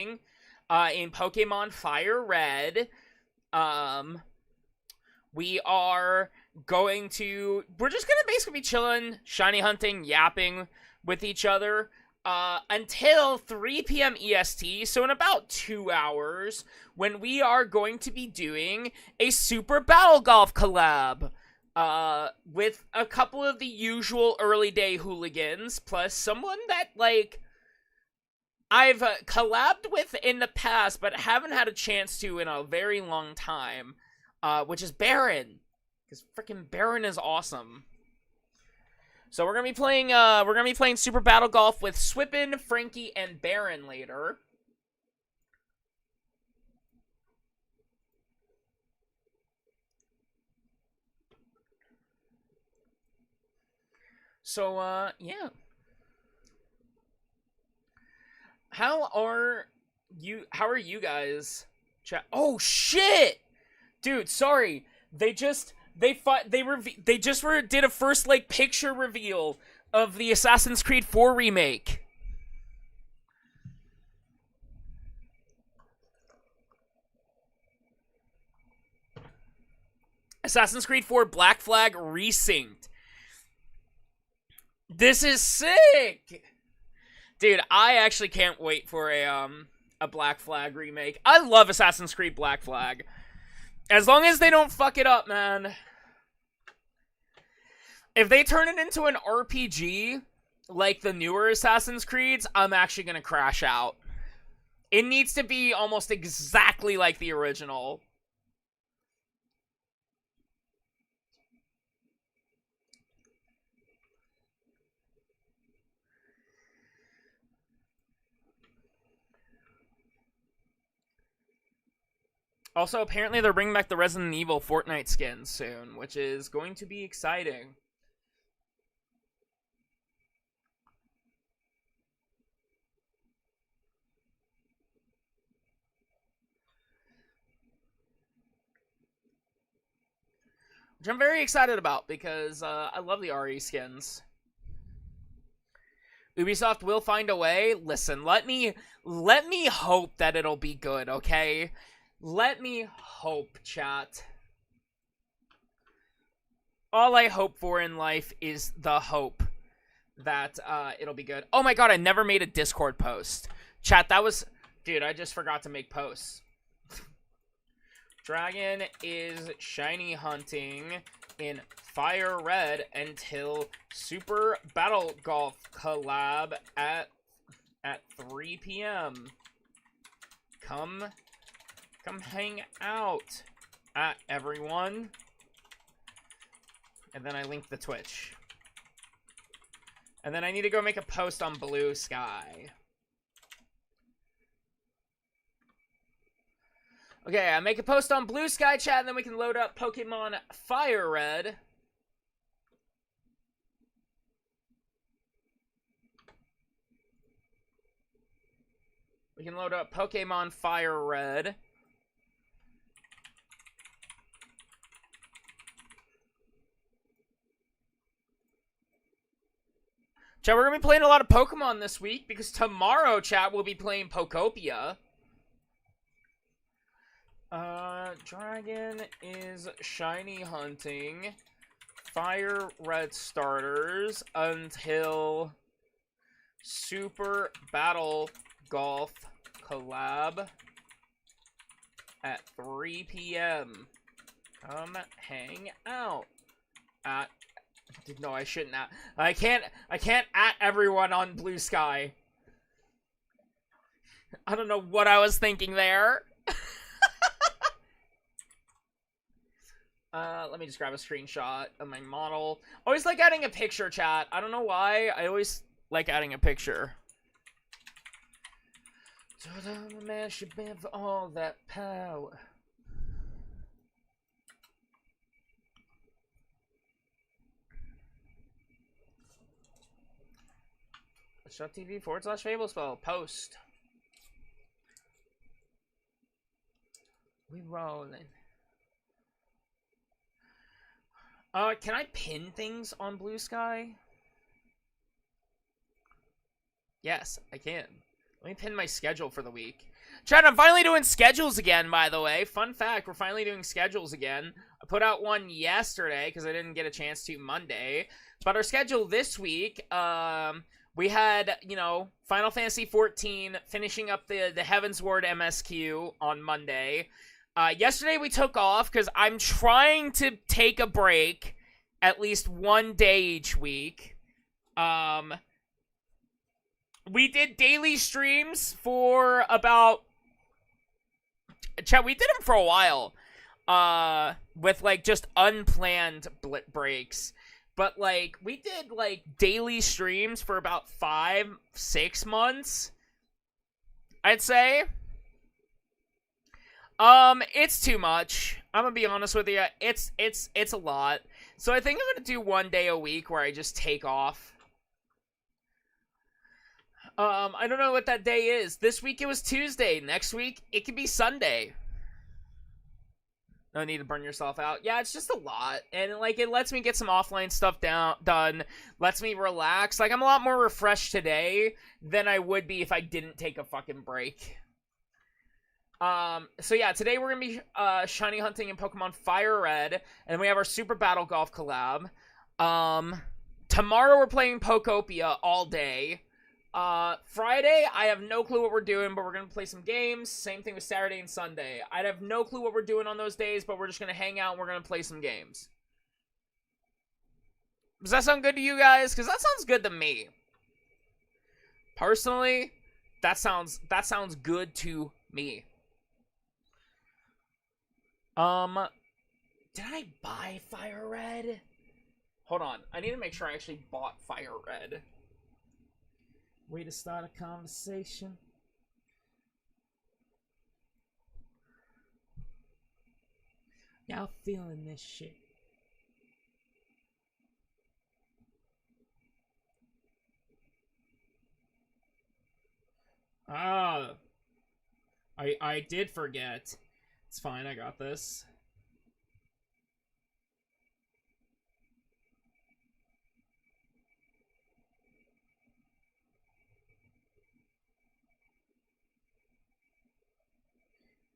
in Pokemon Fire Red. We are we're just gonna basically be chilling, shiny hunting, yapping with each other until 3 p.m. EST, so in about 2 hours, when we are going to be doing a Super Battle Golf collab with a couple of the usual early day hooligans, plus someone that, like, I've collabed with in the past, but haven't had a chance to in a very long time, which is Baron, because freaking Baron is awesome. So we're gonna be playing Super Battle Golf with Swippin, Frankie, and Baron later. So yeah. How are you guys? Chat. Oh shit, dude. Sorry. They just did a first, like, picture reveal of the Assassin's Creed 4 remake. Assassin's Creed 4 Black Flag resynced. This is sick. Dude, I actually can't wait for a Black Flag remake. I love Assassin's Creed Black Flag. As long as they don't fuck it up, man. If they turn it into an RPG, like the newer Assassin's Creeds, I'm actually gonna crash out. It needs to be almost exactly like the original. Also, apparently they're bringing back the Resident Evil Fortnite skins soon, which is going to be exciting. Which I'm very excited about, because I love the RE skins. Ubisoft will find a way. Listen, let me hope that it'll be good, okay? Let me hope, chat. All I hope for in life is the hope that it'll be good. Oh my god, I never made a Discord post. Chat, that was... Dude, I just forgot to make posts. Dragon is shiny hunting in Fire Red until Super Battle Golf collab at 3 p.m. Come hang out at everyone. And then I link the Twitch. And then I need to go make a post on Blue Sky. Okay, I make a post on Blue Sky, chat, and then we can load up Pokemon Fire Red. We can load up Pokemon Fire Red. Chat, we're going to be playing a lot of Pokemon this week, because tomorrow, chat, we'll be playing Pokopia. Dragon is shiny hunting Fire Red starters until Super Battle Golf collab at 3 p.m. Come hang out at... No, I shouldn't at... I can't at everyone on Blue Sky. I don't know what I was thinking there. Let me just grab a screenshot of my model. Always like adding a picture, chat. I don't know why. I always like adding a picture. So the man should have all that power. TV/Fablespell. Post. We rolling. Can I pin things on Blue Sky? Yes, I can. Let me pin my schedule for the week. Chad, I'm finally doing schedules again, by the way. Fun fact, we're finally doing schedules again. I put out one yesterday because I didn't get a chance to Monday. But our schedule this week, we had, you know, Final Fantasy XIV finishing up the Heavensward MSQ on Monday. Yesterday we took off because I'm trying to take a break at least one day each week. We did daily streams for about... Chat, we did them for a while. With, like, just unplanned breaks. But, like, we did, like, daily streams for about 5-6 months. I'd say. It's too much. I'm gonna be honest with you. It's a lot. So I think I'm gonna do one day a week where I just take off. I don't know what that day is. This week it was Tuesday. Next week it could be Sunday. No need to burn yourself out. Yeah, it's just a lot. And, like, it lets me get some offline stuff done. Lets me relax. Like, I'm a lot more refreshed today than I would be if I didn't take a fucking break. So yeah, today we're gonna be, shiny hunting in Pokemon Fire Red. And then we have our Super Battle Golf collab. Tomorrow we're playing Pokopia all day. Friday, I have no clue what we're doing, but we're gonna play some games. Same thing with Saturday and Sunday. I have no clue what we're doing on those days, but we're just gonna hang out and we're gonna play some games. Does that sound good to you guys? Because that sounds good to me. Personally, that sounds good to me. Did I buy Fire Red? Hold on, I need to make sure I actually bought Fire Red. Way to start a conversation. Y'all feeling this shit. Ah. I did forget. It's fine, I got this.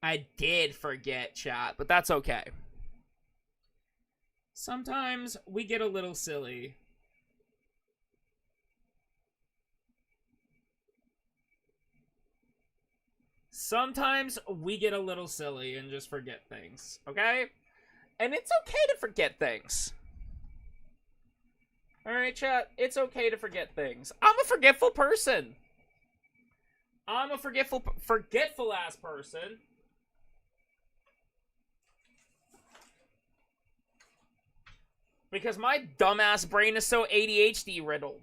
I did forget, chat, but that's okay. Sometimes we get a little silly. Sometimes we get a little silly and just forget things, okay? And it's okay to forget things. Alright, chat, it's okay to forget things. I'm a forgetful person. I'm a forgetful-ass person. Because my dumbass brain is so ADHD riddled.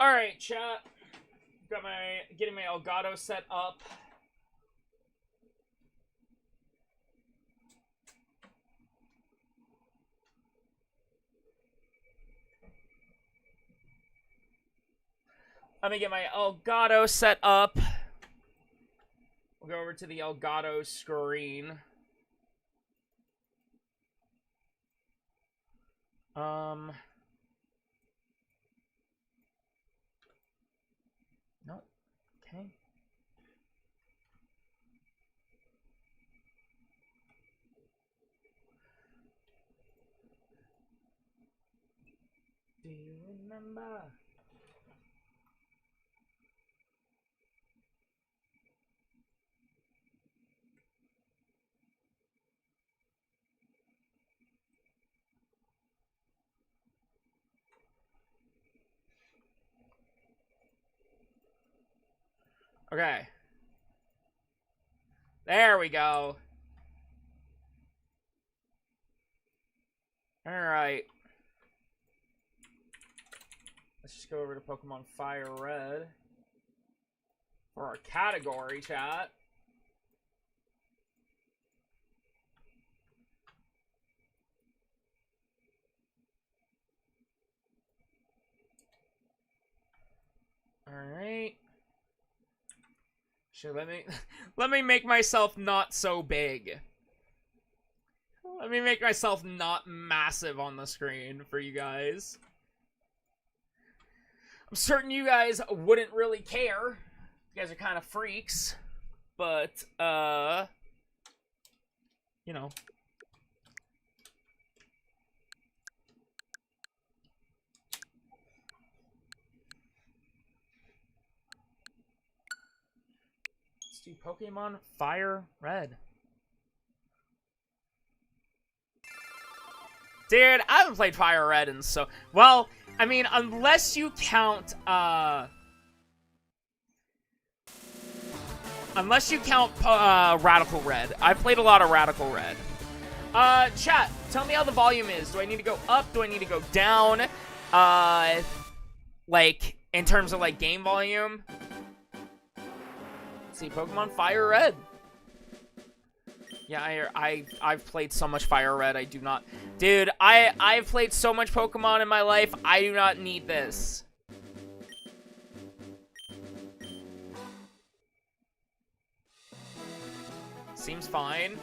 Alright, chat. Getting my Elgato set up. Let me get my Elgato set up. We'll go over to the Elgato screen. Nope. Okay. Do you remember? Okay. There we go. Alright. Let's just go over to Pokemon Fire Red. For our category, chat. Actually, let me make myself not so big. Let me make myself not massive on the screen for you guys. I'm certain you guys wouldn't really care. You guys are kind of freaks. But, you know. Let's do Pokemon Fire Red. Dude, I haven't played Fire Red in so... Well, I mean, unless you count, unless you count, Radical Red. I've played a lot of Radical Red. Chat, tell me how the volume is. Do I need to go up? Do I need to go down? Like, in terms of, like, game volume? Let's see, Pokemon Fire Red. Yeah, I've played so much Fire Red, I do not... Dude, I've played so much Pokemon in my life, I do not need this. Seems fine.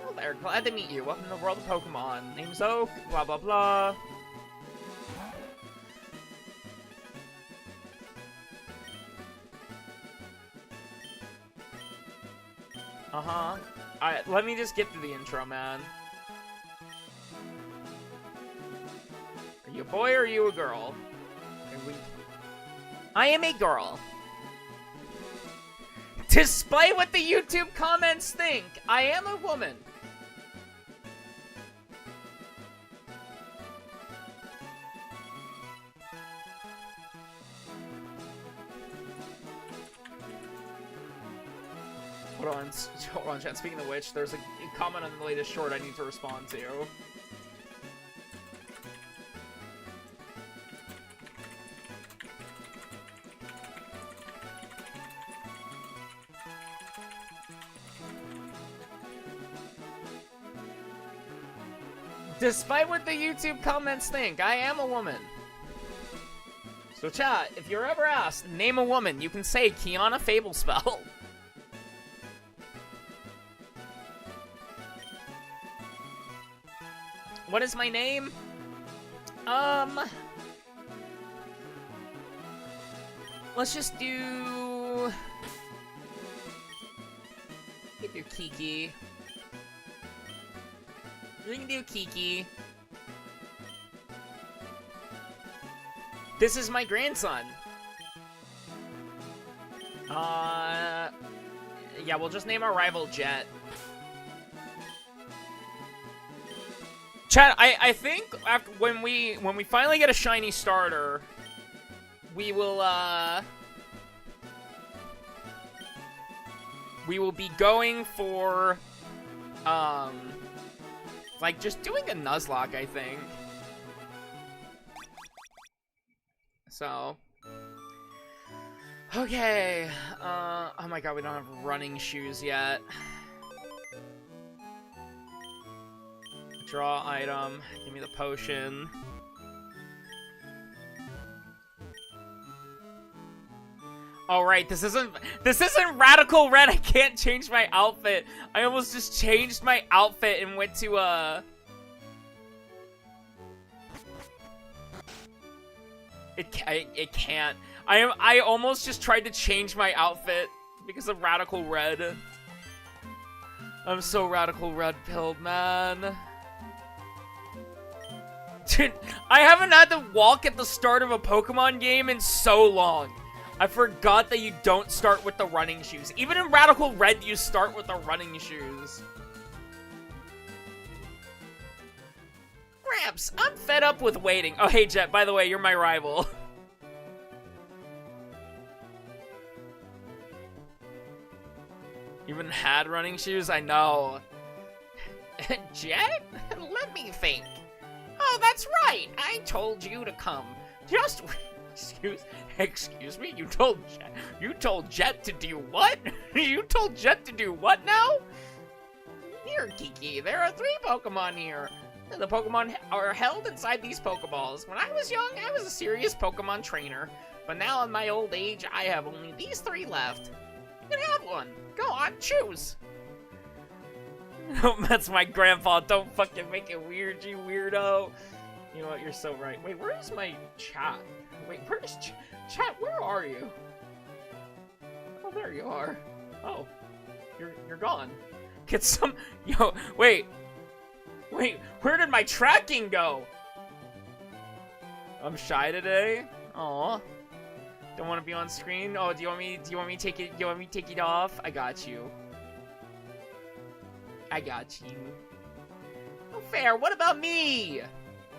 Well there, glad to meet you. Welcome to the world of Pokemon. Name's Oak, blah blah blah. Uh-huh. Alright, let me just get to the intro, man. Are you a boy or are you a girl? I am a girl. Despite what the YouTube comments think, I am a woman. Hold on, chat. Speaking of which, there's a comment on the latest short I need to respond to. Despite what the YouTube comments think, I am a woman. So chat, if you're ever asked, name a woman, you can say Kiana Fablespell. What is my name? Let's just do... We can do Kiki. We can do Kiki. This is my grandson. Yeah, we'll just name our rival Jet. Chat, I think after when we finally get a shiny starter, we will be going for like just doing a Nuzlocke, I think. So okay. Oh my god, we don't have running shoes yet. Draw item. Give me the potion. All right, this isn't Radical Red. I can't change my outfit. I almost just changed my outfit and went to It can't. I almost just tried to change my outfit because of Radical Red. I'm so Radical Red pilled, man. Dude, I haven't had to walk at the start of a Pokemon game in so long. I forgot that you don't start with the running shoes. Even in Radical Red, you start with the running shoes. Gramps, I'm fed up with waiting. Oh, hey, Jet, by the way, you're my rival. You even had running shoes? I know. Jet? Let me think. Oh, that's right. I told you to come. Just excuse me. You told Jet to do what? You told Jet to do what now? Here, Kiki. There are 3 Pokemon here. The Pokemon are held inside these Pokeballs. When I was young, I was a serious Pokemon trainer, but now in my old age, I have only these 3 left. You can have one. Go on, choose. That's my grandpa. Don't fucking make it weird, you weirdo. You know what? You're so right. Wait, where is my chat? Wait, where is chat? Where are you? Oh, there you are. Oh, you're gone. Get some. Yo, wait. Wait, where did my tracking go? I'm shy today. Aw. Don't want to be on screen. Oh, do you want me to take it? Do you want me to take it off? I got you. I got you. Oh, fair. What about me?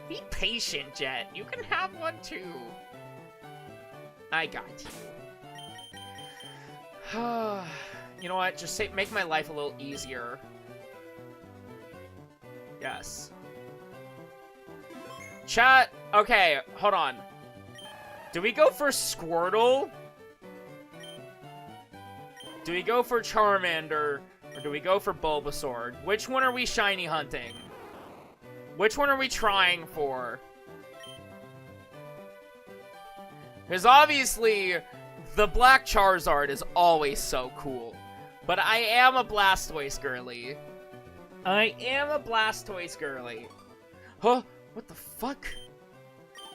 Be patient, Jet. You can have one too. I got you. You know what? Just make my life a little easier. Yes. Chat. Okay, hold on. Do we go for Squirtle? Do we go for Charmander? Or do we go for Bulbasaur? Which one are we shiny hunting? Which one are we trying for? Because obviously, the Black Charizard is always so cool. But I am a Blastoise girly. I am a Blastoise girly. Huh? What the fuck?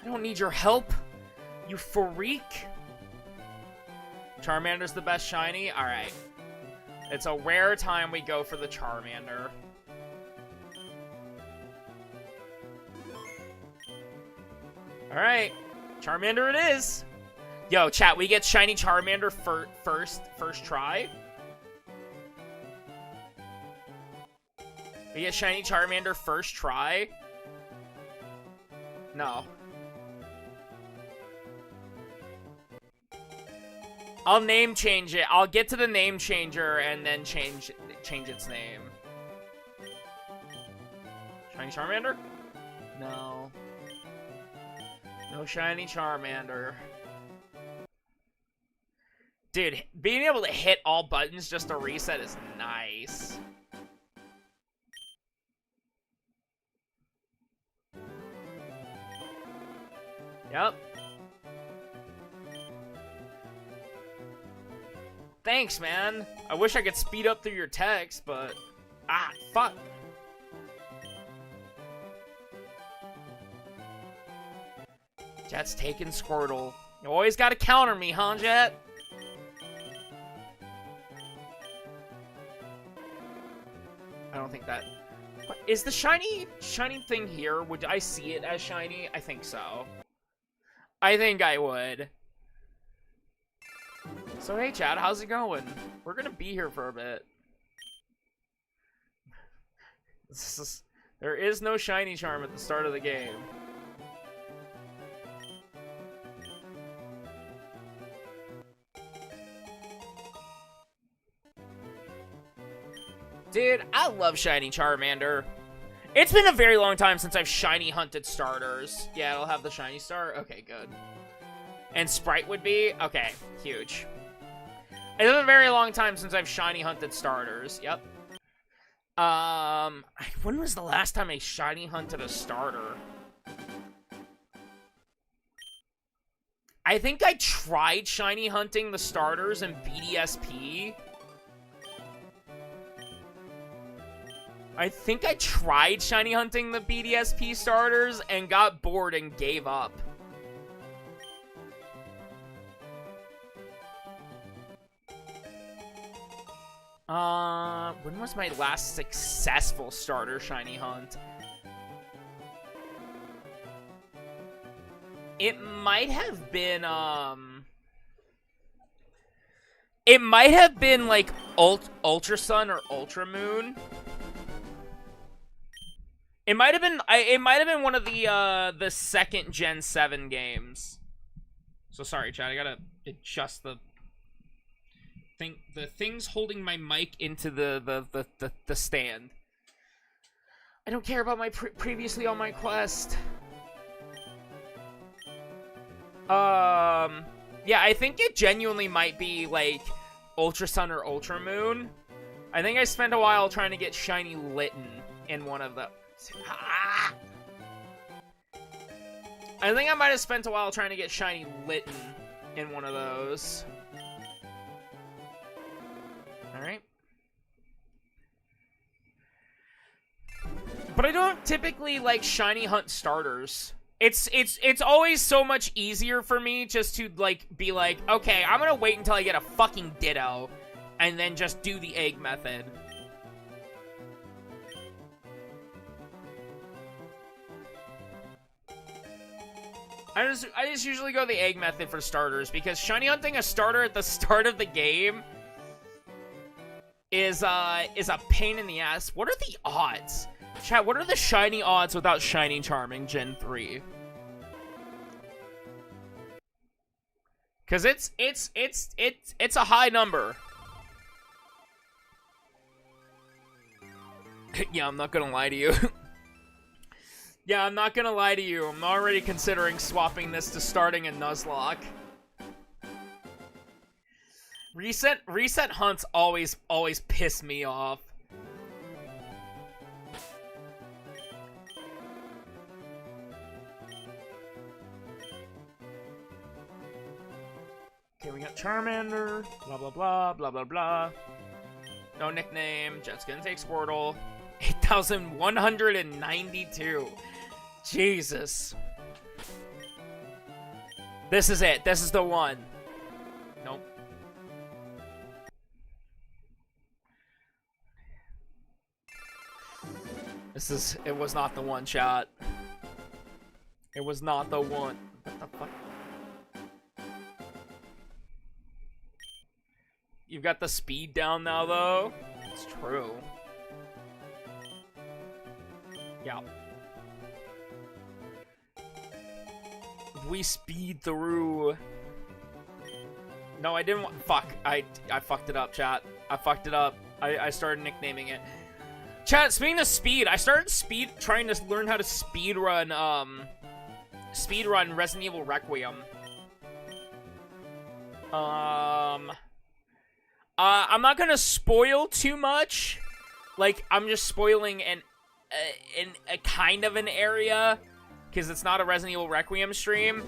I don't need your help, you freak. Charmander's the best shiny? Alright. It's a rare time we go for the Charmander. Alright. Charmander it is. Yo, chat, we get shiny Charmander first try. We get shiny Charmander first try. No. I'll name change it. I'll get to the name changer and then change its name. Shiny Charmander? No. No shiny Charmander. Dude, being able to hit all buttons just to reset is nice. Yep. Thanks, man. I wish I could speed up through your text, but... Ah, fuck. Jet's taking Squirtle. You always gotta counter me, huh, Jet? I don't think that... What, is the shiny thing here? Would I see it as shiny? I think so. I think I would. So hey, Chad, how's it going? We're gonna be here for a bit. There is no shiny charm at the start of the game. Dude, I love shiny Charmander. It's been a very long time since I've shiny hunted starters. Yeah, it'll have the shiny star. Okay, good. And Sprite would be? Okay, huge. It's been a very long time since I've shiny hunted starters. Yep. When was the last time I shiny hunted a starter? I think I tried shiny hunting the starters in BDSP. I think I tried shiny hunting the BDSP starters and got bored and gave up. When was my last successful starter shiny hunt? It might have been, it might have been, like, Ultra Sun or Ultra Moon. It might have been one of the second Gen 7 games. So sorry, chat, I gotta adjust the things holding my mic into the stand. I don't care about my previously on my quest. Yeah, I think it genuinely might be like Ultra Sun or Ultra Moon. I think I spent a while trying to get shiny Litten in one of the. Ah! I think I might have spent a while trying to get shiny Litten in one of those. But I don't typically, like, shiny hunt starters. It's always so much easier for me just to, like, be like, okay, I'm gonna wait until I get a fucking Ditto, and then just do the egg method. I just usually go the egg method for starters, because shiny hunting a starter at the start of the game is a pain in the ass. What are the odds? Chat, what are the shiny odds without Shiny Charming Gen 3? Cause it's a high number. Yeah, I'm not gonna lie to you. Yeah, I'm not gonna lie to you. I'm already considering swapping this to starting a Nuzlocke. Reset hunts always piss me off. Okay, we got Charmander, blah blah blah, blah blah blah. No nickname, Jet's gonna take Squirtle. 8,192. Jesus. This is it. This is the one. Nope. It was not the one, chat. It was not the one. What the fuck? You've got the speed down now, though. It's true. Yeah. We speed through. No, I didn't want. Fuck. I fucked it up, chat. I fucked it up. I started nicknaming it. Chat, speaking of speed, I started trying to learn how to speedrun Resident Evil Requiem. I'm not gonna spoil too much. Like, I'm just spoiling in a kind of an area, because it's not a Resident Evil Requiem stream.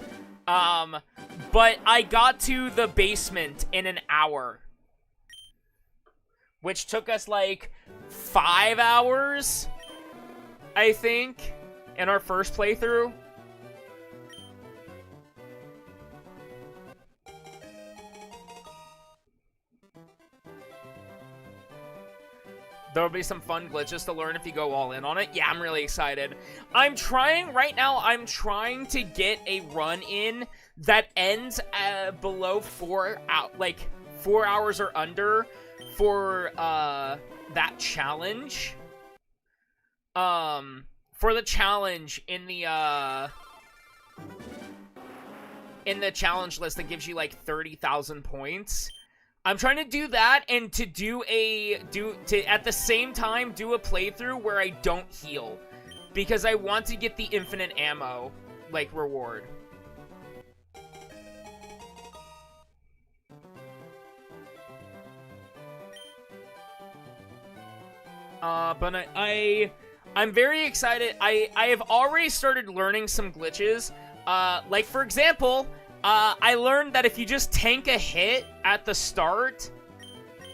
But I got to the basement in an hour, which took us like 5 hours, I think, in our first playthrough. There'll be some fun glitches to learn if you go all in on it. Yeah, I'm really excited. I'm trying to get a run in that ends below 4 hours or under for that challenge. For the challenge in the challenge list that gives you like 30,000 points. I'm trying to do that, and to at the same time do a playthrough where I don't heal, because I want to get the infinite ammo like reward. But I'm very excited. I have already started learning some glitches. Like for example, I learned that if you just tank a hit at the start,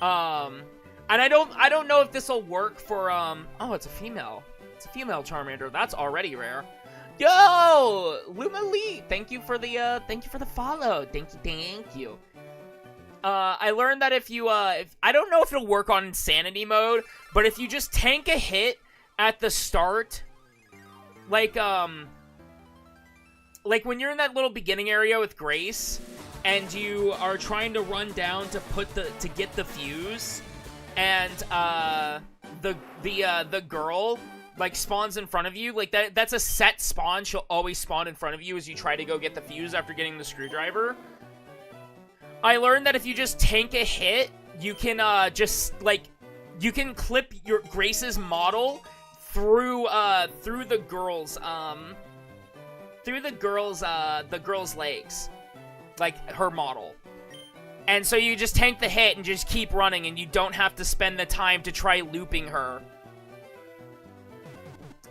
and I don't know if this will work for oh, it's a female. It's a female Charmander. That's already rare. Yo, Luma Lee, thank you for the follow. Thank you. I learned that if you I don't know if it'll work on insanity mode, but if you just tank a hit at the start, like when you're in that little beginning area with Grace, and you are trying to run down to get the fuse, and the girl like spawns in front of you, like that's a set spawn. She'll always spawn in front of you as you try to go get the fuse after getting the screwdriver. I learned that if you just tank a hit, you can you can clip your Grace's model through the girl's legs, like her model. And so you just tank the hit and just keep running, and you don't have to spend the time to try looping her.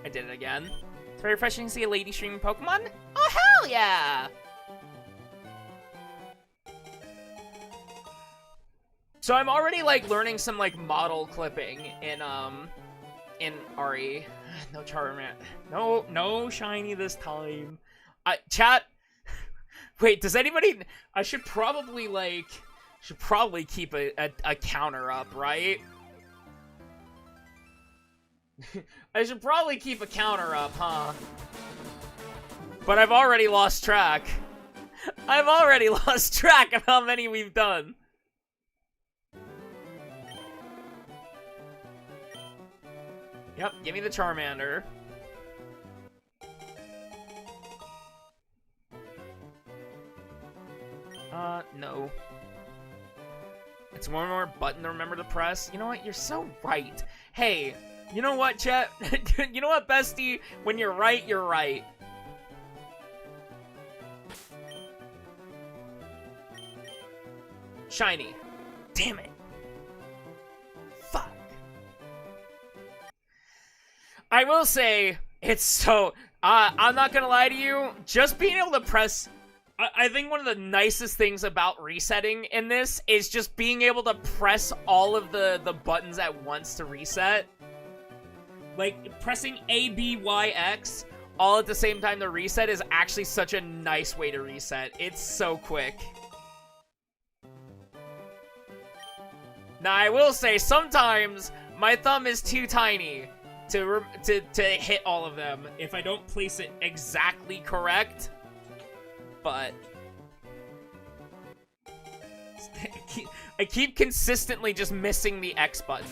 I did it again. It's very refreshing to see a lady streaming Pokemon. Oh, hell yeah! So I'm already, like, learning some, like, model clipping in RE. No Charmander. No shiny this time. Chat. Wait, does anybody? I should probably keep a counter up, right? I should probably keep a counter up, huh? But I've already lost track. I've already lost track of how many we've done. Yep, give me the Charmander. No. It's one more button to remember to press. You know what? You're so right. Hey, you know what, chat? You know what, bestie? When you're right, you're right. Shiny. Damn it. Fuck. I will say, it's so... I'm not gonna lie to you. Just being able to press... I think one of the nicest things about resetting in this is just being able to press all of the buttons at once to reset. Like, pressing A, B, Y, X all at the same time to reset is actually such a nice way to reset. It's so quick. Now, I will say, sometimes my thumb is too tiny to hit all of them if I don't place it exactly correct. But I keep consistently just missing the X button.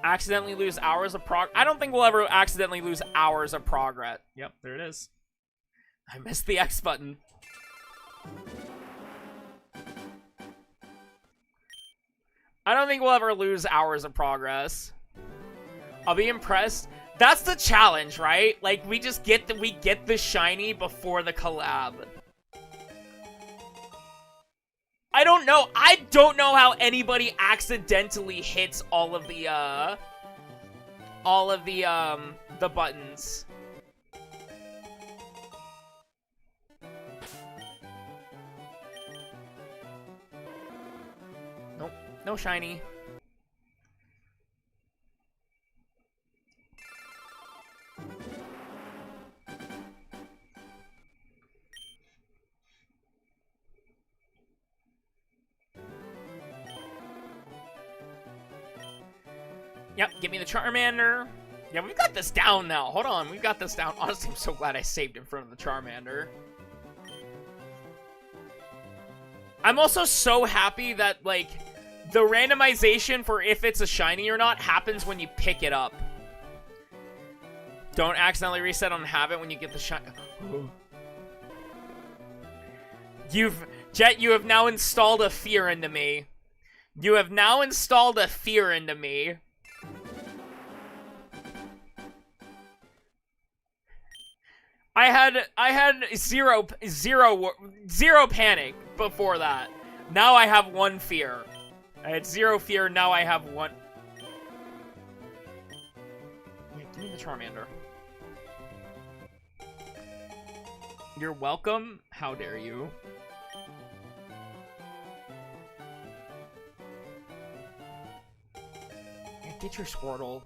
Accidentally lose hours of I don't think we'll ever accidentally lose hours of progress. Yep, there it is. I missed the X button. I don't think we'll ever lose hours of progress. I'll be impressed. That's the challenge, right? Like, we get the shiny before the collab. I don't know how anybody accidentally hits all of the buttons. Nope, no shiny. Yep, give me the Charmander. Yeah, we've got this down now. Hold on, we've got this down. Honestly, I'm so glad I saved in front of the Charmander. I'm also so happy that, like, the randomization for if it's a shiny or not happens when you pick it up. Don't accidentally reset on habit when you get the shiny. Jet, you have now installed a fear into me. You have now installed a fear into me. I had zero panic before that. Now I have one fear. I had zero fear, now I have one. Yeah, give me the Charmander. You're welcome? How dare you? Yeah, get your Squirtle.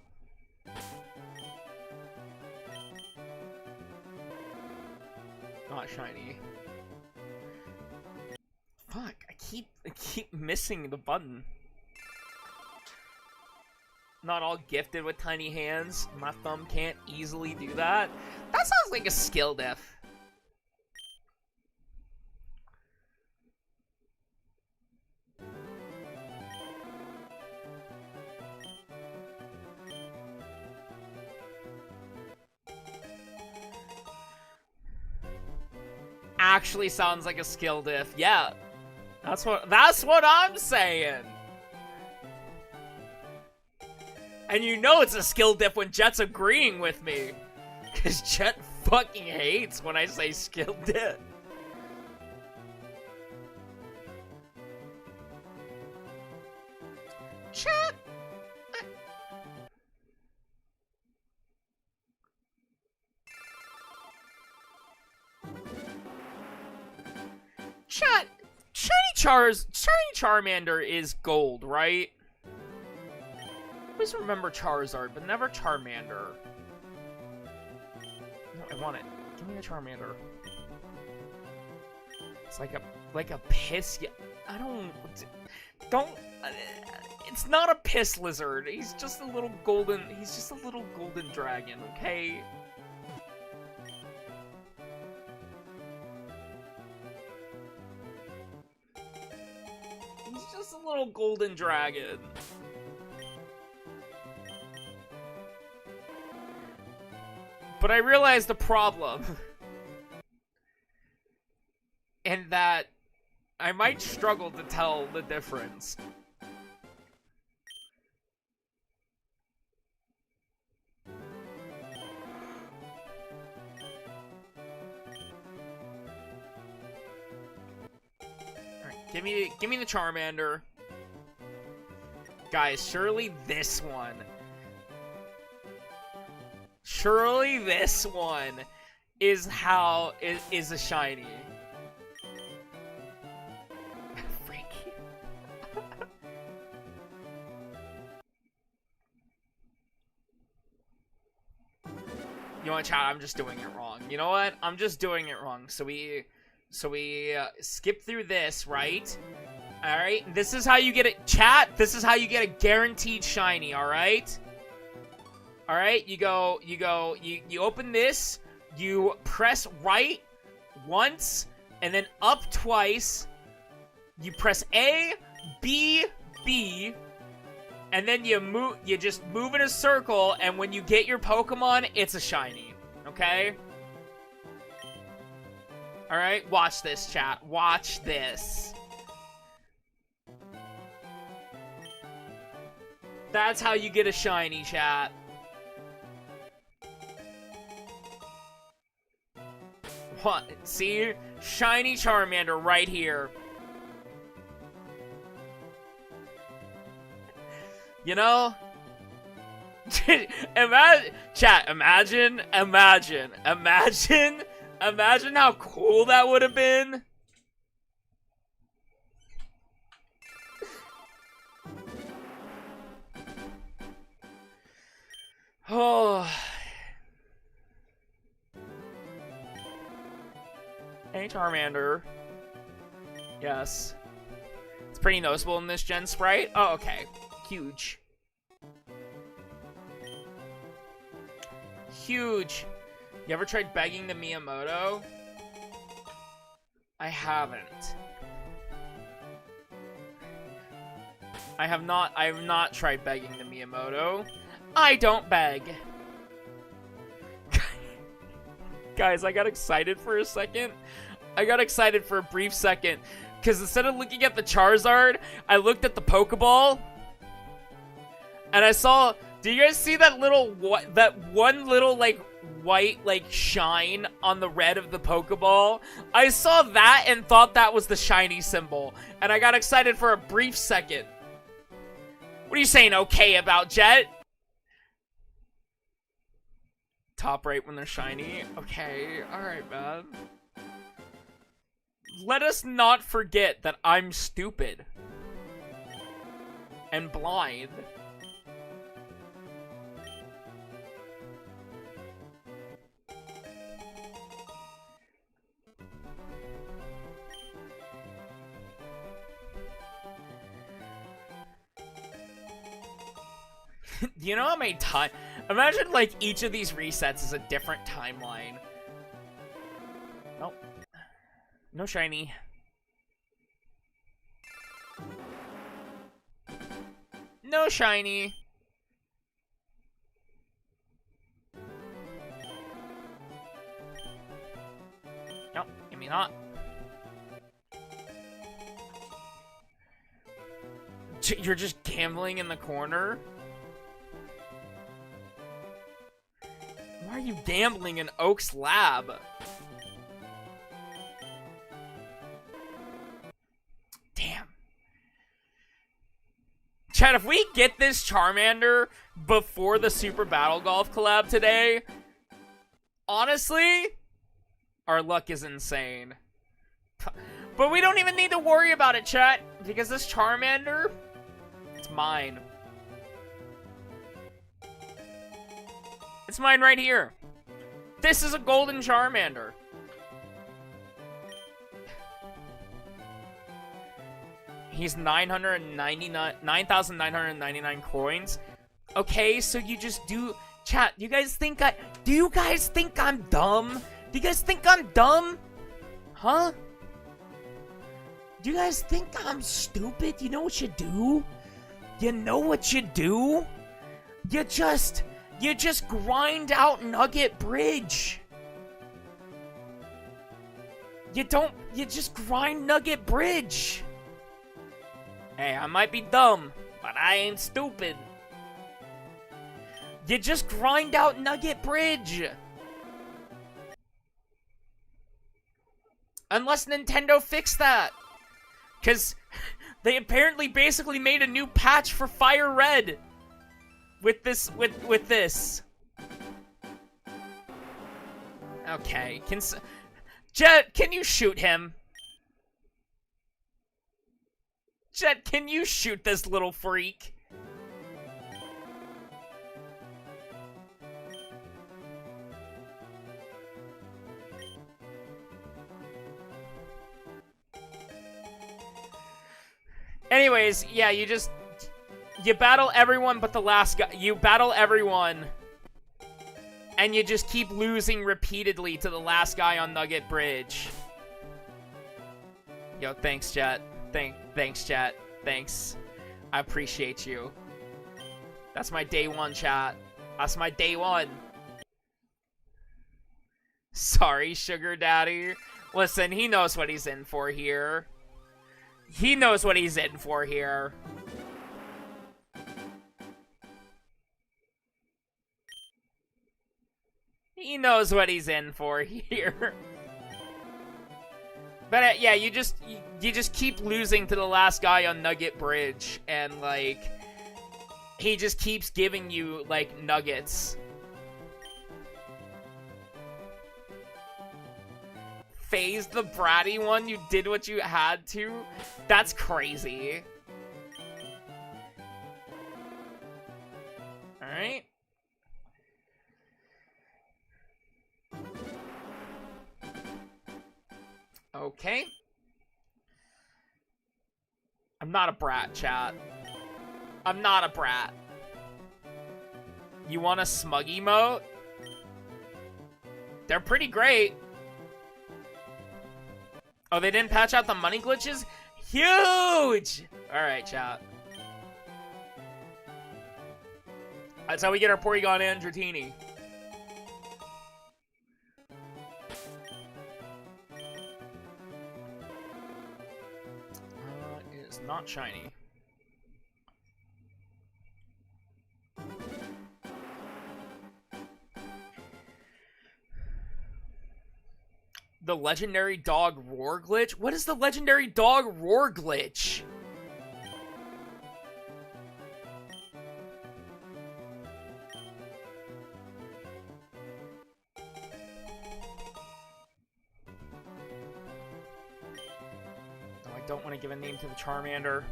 Not shiny. Fuck, I keep missing the button. Not all gifted with tiny hands. My thumb can't easily do that. That sounds like a skill diff. Actually sounds like a skill diff. Yeah. That's what I'm saying. And you know it's a skill diff when Jet's agreeing with me. Cause Jet fucking hates when I say skill diff. Chat. Chat, shiny Shiny Charmander is gold, right? I always remember Charizard, but never Charmander. No, I want it. Give me the Charmander. It's like a piss. I don't. It's not a piss lizard. He's just a little golden. He's just a little golden dragon. Okay. He's just a little golden dragon. But I realized the problem. And that I might struggle to tell the difference. Alright, give me the Charmander. Guys, surely this one. Surely this one is a shiny. You know what, chat? I'm just doing it wrong. You know what? I'm just doing it wrong. So we skip through this, right? All right. This is how you get it, chat. This is how you get a guaranteed shiny. All right. All right. You open this. You press right once, and then up twice. You press A, B, B. And then you just move in a circle, and when you get your Pokemon, it's a shiny. Okay? Alright, watch this, chat. Watch this. That's how you get a shiny, chat. What? See? Shiny Charmander right here. You know? Imagine how cool that would have been. Oh. Hey, Charmander. Yes. It's pretty noticeable in this gen sprite. Oh, okay. Huge. Huge. You ever tried begging the Miyamoto? I haven't. I have not tried begging the Miyamoto. I don't beg. Guys, I got excited for a second. I got excited for a brief second. Because instead of looking at the Charizard, I looked at the Pokeball. And I saw, do you guys see that one little, like, white, like, shine on the red of the Pokeball? I saw that and thought that was the shiny symbol. And I got excited for a brief second. What are you saying okay about, Jet? Top right when they're shiny? Okay, alright, man. Let us not forget that I'm stupid. And blind. Do you know how many times? Imagine, like, each of these resets is a different timeline. Nope. No shiny. No shiny. Nope, give me not. You're just gambling in the corner? Why are you gambling in Oak's lab? Damn. Chad, if we get this Charmander before the Super Battle Golf collab today, honestly, our luck is insane. But we don't even need to worry about it, chat, because this Charmander, it's mine. It's mine right here. This is a golden Charmander. He's 9,999 coins. Okay, so you just do... Chat, do you guys think I'm dumb? Do you guys think I'm dumb? Huh? Do you guys think I'm stupid? You know what you do? You know what you do? You just grind out Nugget Bridge. You just grind Nugget Bridge. Hey, I might be dumb, but I ain't stupid. You just grind out Nugget Bridge. Unless Nintendo fixed that. Because they apparently basically made a new patch for Fire Red. With this. Okay, Jet, can you shoot him? Jet, can you shoot this little freak? Anyways, yeah, you battle everyone but the last guy. You battle everyone, and you just keep losing repeatedly to the last guy on Nugget Bridge. Yo, thanks, chat. Thanks, chat. Thanks. I appreciate you. That's my day one, chat. That's my day one. Sorry, sugar daddy. Listen, he knows what he's in for here. He knows what he's in for here. He knows what he's in for here. But yeah, you just keep losing to the last guy on Nugget Bridge, and like he just keeps giving you like nuggets. Phase the bratty one, you did what you had to? That's crazy. Alright. Okay. I'm not a brat, chat. I'm not a brat. You want a smug emote? They're pretty great. Oh, they didn't patch out the money glitches? Huge! Alright, chat. That's how we get our Porygon and Dratini. It is not shiny. The legendary dog roar glitch? What is the legendary dog roar glitch? Oh, I don't want to give a name to the Charmander.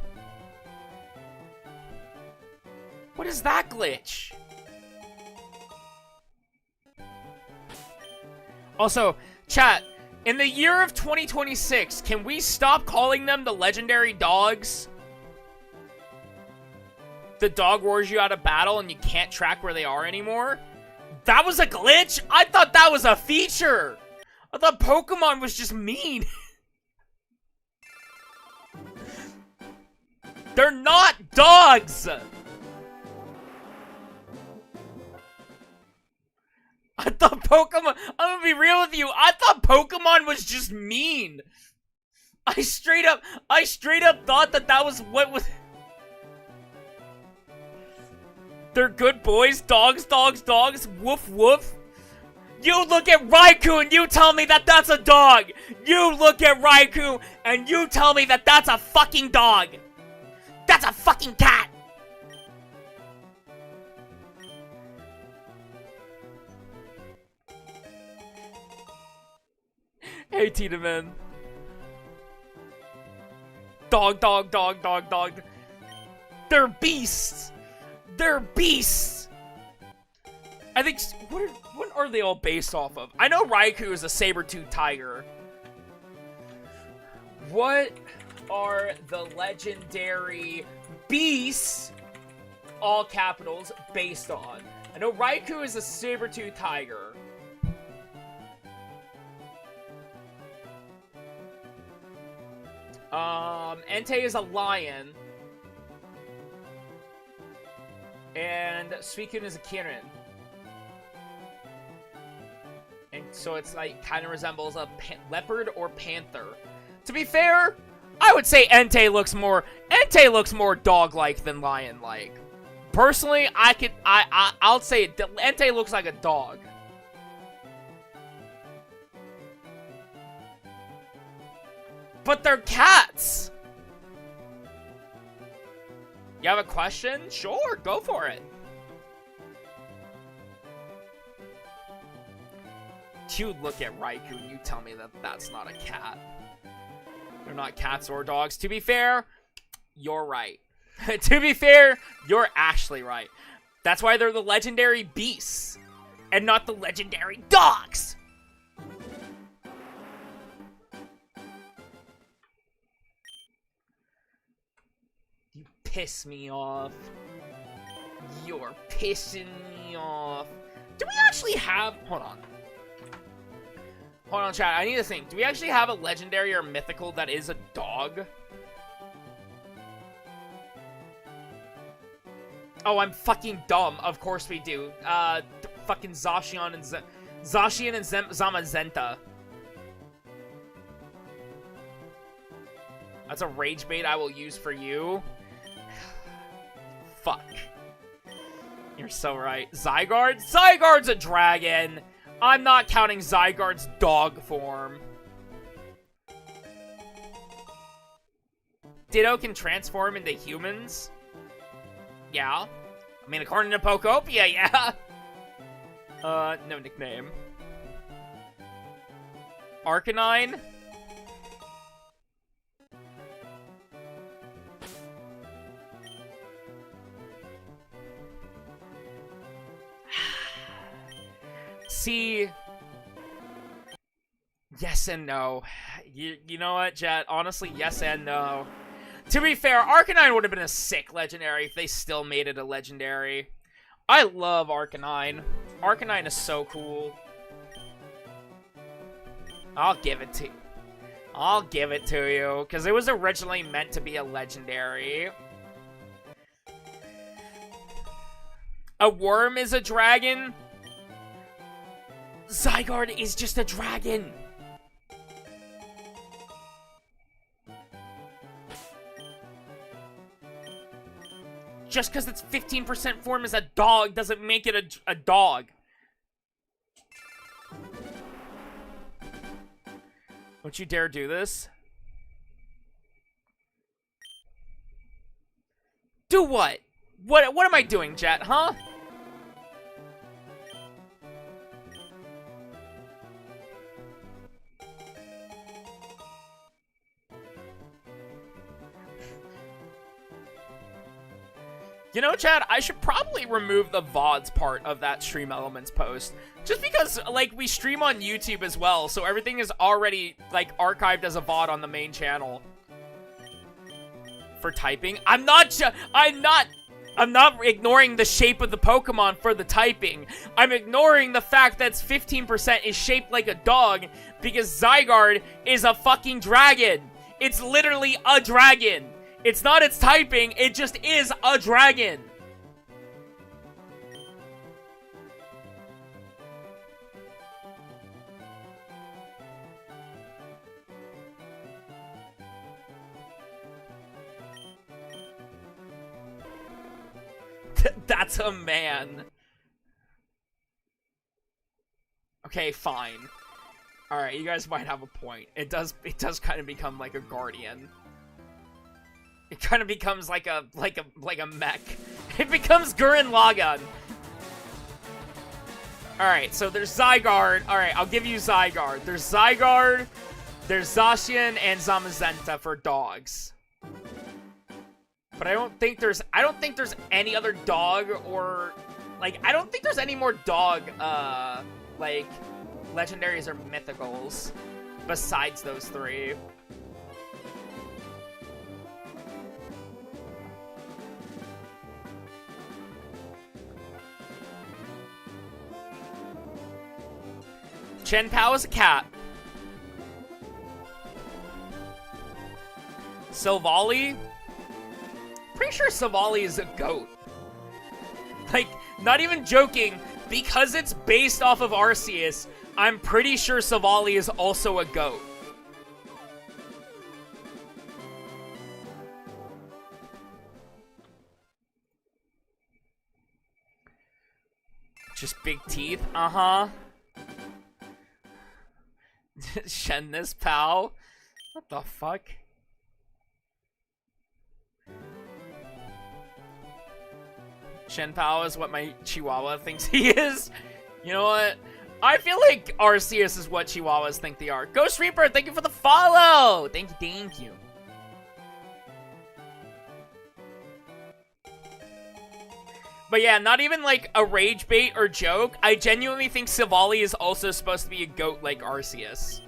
What is that glitch? Also, chat, in the year of 2026, can we stop calling them the legendary dogs? The dog roars you out of battle and you can't track where they are anymore? That was a glitch? I thought that was a feature! I thought Pokemon was just mean. They're not dogs! I thought Pokemon... I'm gonna be real with you. I thought Pokemon was just mean. I straight up thought that was what was... They're good boys. Dogs, dogs, dogs. Woof, woof. You look at Raikou and you tell me that that's a dog. You look at Raikou and you tell me that that's a fucking dog. That's a fucking cat. Hey, Tita Man. Dog, dog, dog, dog, dog. They're beasts. They're beasts. I think, what are they all based off of? I know Raikou is a saber-toothed tiger. What are the legendary beasts, all capitals, based on? I know Raikou is a saber-toothed tiger. Entei is a lion. And Suicune is a Kirin. And so it's like, kind of resembles a leopard or panther. To be fair, I would say Entei looks more dog-like than lion-like. Personally, I'll say Entei looks like a dog. But they're cats! You have a question? Sure, go for it. You look at Raikou and you tell me that that's not a cat. They're not cats or dogs. To be fair, you're right. To be fair, you're actually right. That's why they're the legendary beasts and not the legendary dogs. You piss me off. You're pissing me off. Do we actually have... Hold on. Hold on, chat. I need to think. Do we actually have a legendary or mythical that is a dog? Oh, I'm fucking dumb. Of course we do. Fucking Zacian and Zamazenta. That's a rage bait I will use for you. Fuck. You're so right. Zygarde? Zygarde's a dragon! I'm not counting Zygarde's dog form. Ditto can transform into humans? Yeah. I mean, according to Pokopia, yeah. No nickname. Arcanine? See, yes and no. You know what, chat? Honestly, yes and no. To be fair, Arcanine would have been a sick legendary if they still made it a legendary. I love Arcanine. Arcanine is so cool. I'll give it to you. I'll give it to you, because it was originally meant to be a legendary. A worm is a dragon? Zygarde is just a dragon. Just because it's 15% form as a dog doesn't make it a dog. Don't you dare do this. Do what? What am I doing, chat, huh? You know, Chad, I should probably remove the VODs part of that Stream Elements post. Just because, like, we stream on YouTube as well, so everything is already, like, archived as a VOD on the main channel. For typing. I'm not ignoring the shape of the Pokemon for the typing. I'm ignoring the fact that 15% is shaped like a dog because Zygarde is a fucking dragon. It's literally a dragon. It's not its typing, it just is a dragon. That's a man. Okay, fine. Alright, you guys might have a point. It does kind of become like a guardian. It kind of becomes like a mech. It becomes Gurren Lagann. Alright, so there's Zygarde. Alright, I'll give you Zygarde. There's Zygarde, there's Zacian, and Zamazenta for dogs. But I don't think there's any other dog or, like, I don't think there's any more dog, like, legendaries or mythicals besides those three. Chen Pao is a cat. Silvally? Pretty sure Silvally is a goat. Like, not even joking, because it's based off of Arceus, I'm pretty sure Silvally is also a goat. Just big teeth? Uh-huh. Shen this pal? What the fuck? Shen Pao is what my Chihuahua thinks he is. You know what? I feel like Arceus is what Chihuahuas think they are. Ghost Reaper, thank you for the follow! Thank you, thank you. But yeah, not even like a rage bait or joke. I genuinely think Silvally is also supposed to be a goat like Arceus.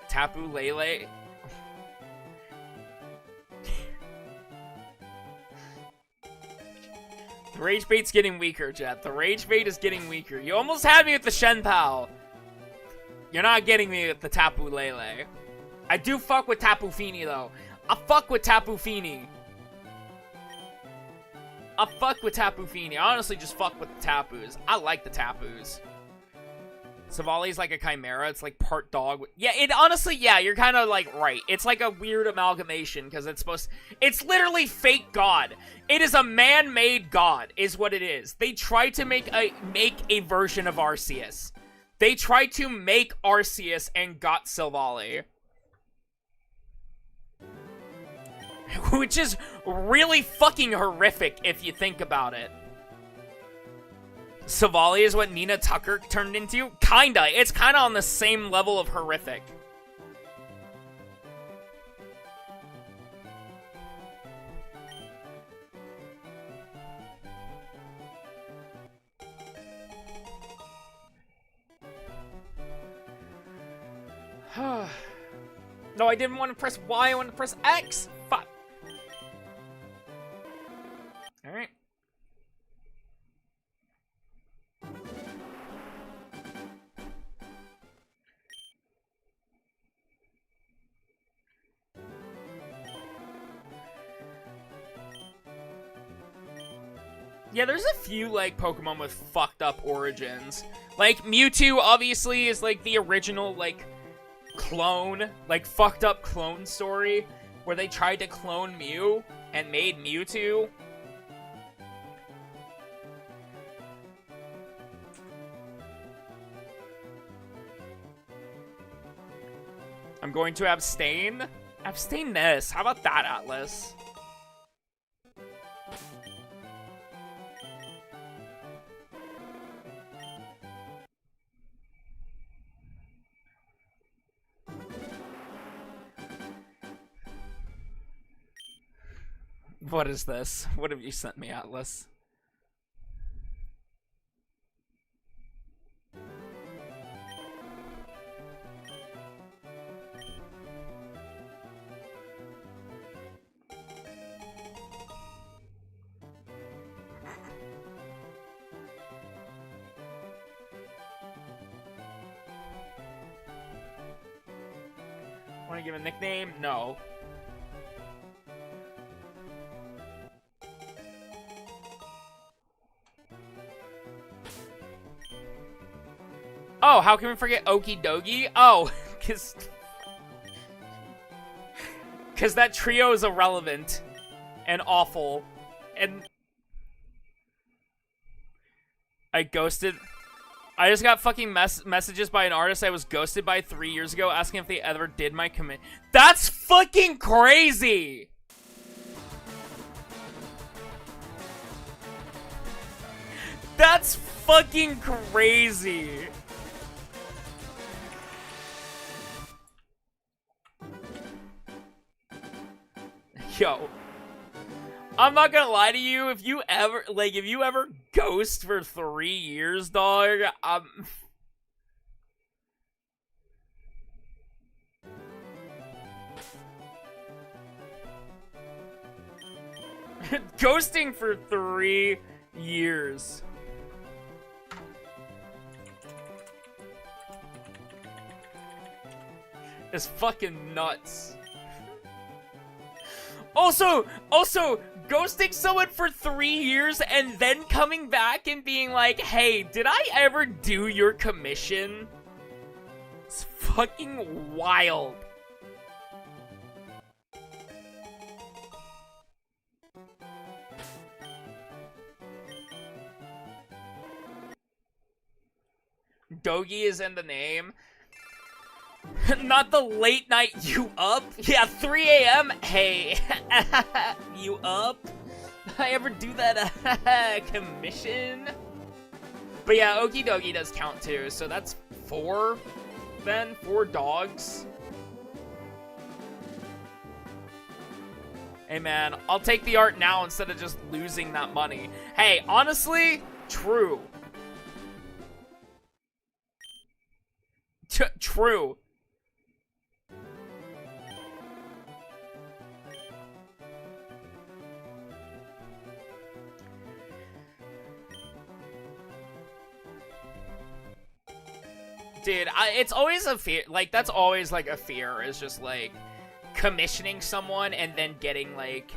Tapu Lele. The rage bait's getting weaker, Jet. The rage bait is getting weaker. You almost had me with the Shen Pao. You're not getting me with the Tapu Lele. I do fuck with Tapu Fini, though. I fuck with Tapu Fini. I fuck with Tapu Fini. I honestly just fuck with the Tapus. I like the Tapus. Silvally's like a chimera. It's like part dog. Yeah, it honestly, yeah, you're kind of like right. It's like a weird amalgamation because it's supposed. It's literally fake God. It is a man-made God, is what it is. They tried to make a version of Arceus. They tried to make Arceus and got Silvally. Which is really fucking horrific if you think about it. Silvally is what Nina Tucker turned into? Kinda. It's kinda on the same level of horrific. No, I didn't want to press Y, I wanted to press X! Fuck. Alright. Yeah, there's a few, like, Pokemon with fucked up origins. Like, Mewtwo, obviously, is, like, the original, like, clone, like, fucked up clone story, where they tried to clone Mew and made Mewtwo. I'm going to abstain? Abstain this. How about that, Atlas? What is this? What have you sent me, Atlas? Want to give a nickname? No. Oh, how can we forget Okie Dokie? Oh, because that trio is irrelevant and awful. And I ghosted. I just got fucking messages by an artist I was ghosted by 3 years ago asking if they ever did my commit. That's fucking crazy! That's fucking crazy! Yo, I'm not gonna lie to you. If you ever ghost for 3 years, dog, ghosting for 3 years. It's fucking nuts. Also, ghosting someone for 3 years and then coming back and being like, hey, did I ever do your commission? It's fucking wild. Dogi is in the name. Not the late night, you up? Yeah, 3 a.m. Hey, you up? I ever do that commission? But yeah, Okie Dokie does count too, so that's 4 then? 4 dogs? Hey man, I'll take the art now instead of just losing that money. Hey, honestly, true. True. Dude, it's always a fear. Like, that's always, like, a fear. Is just, like, commissioning someone and then getting, like,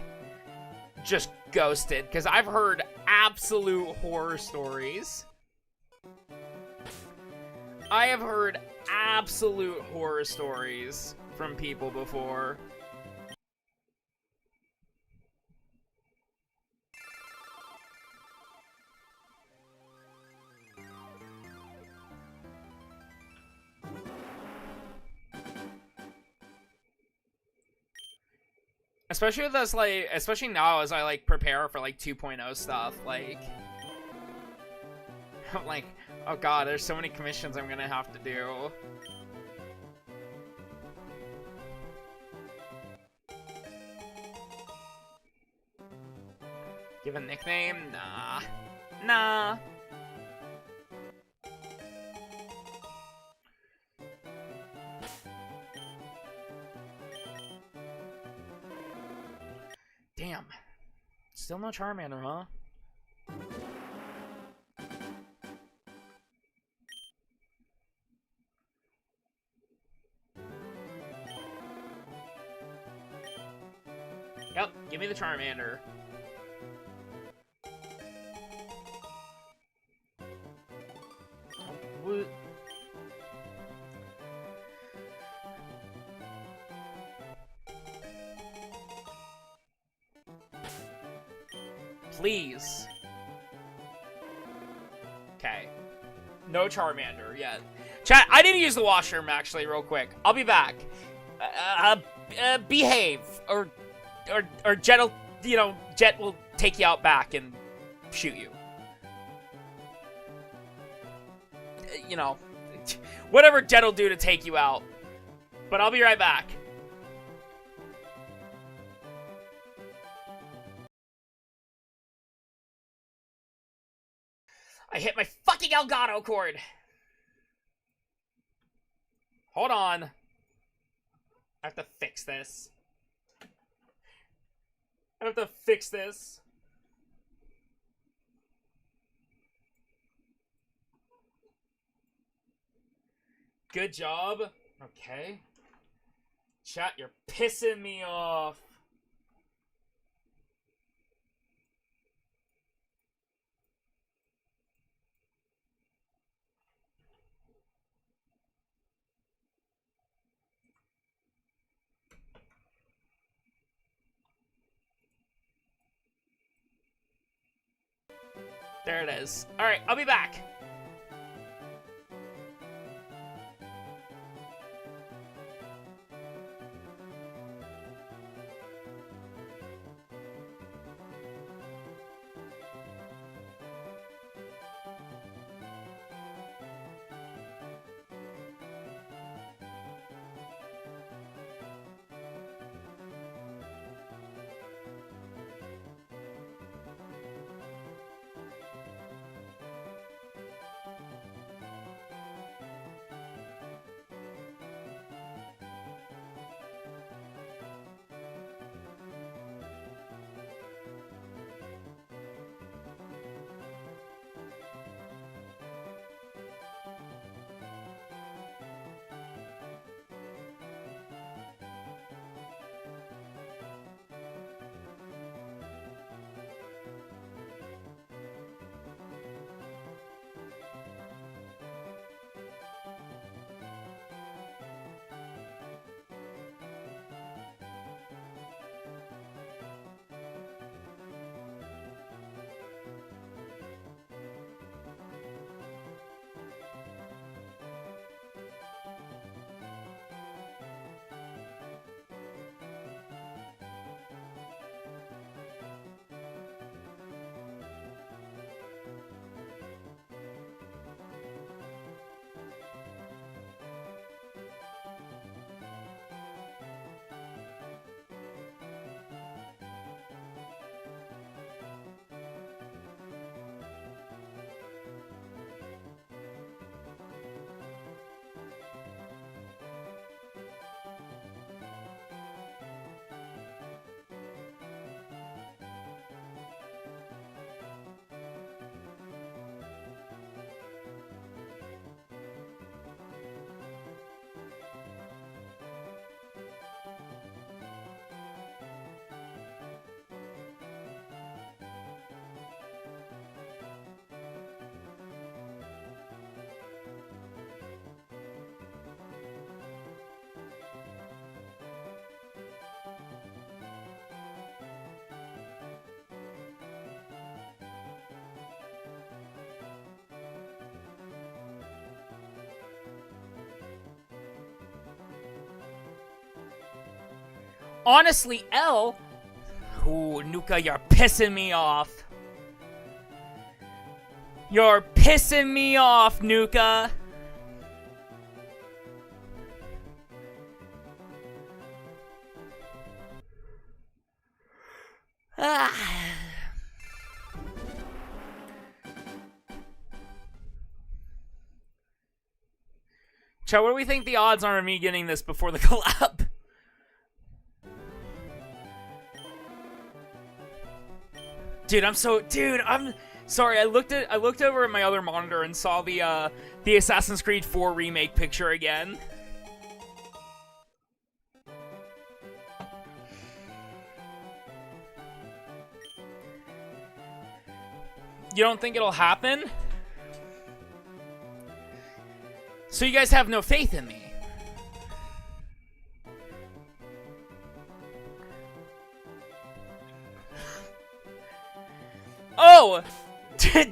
just ghosted. Because I've heard absolute horror stories. I have heard absolute horror stories from people before. Especially with this, like, especially now as I, like, prepare for, like, 2.0 stuff, like, I'm like, oh god, there's so many commissions I'm gonna have to do. Give a nickname? Nah. Nah. Damn. Still no Charmander, huh? Yep, give me the Charmander. What? Please. Okay. No Charmander yet. Chat, I need to use the washroom, actually, real quick. I'll be back. Behave. Or Jet will, Jet will take you out back and shoot you. Whatever Jet will do to take you out. But I'll be right back. I hit my fucking Elgato cord. Hold on. I have to fix this. Good job. Okay. Chat, you're pissing me off. There it is. Alright, I'll be back. Honestly, L... Ooh, Nuka, you're pissing me off. You're pissing me off, Nuka. Ah. Chow, what do we think the odds are of me getting this before the collab? Dude, I'm sorry. I looked over at my other monitor and saw the Assassin's Creed 4 remake picture again. You don't think it'll happen? So you guys have no faith in me? Oh!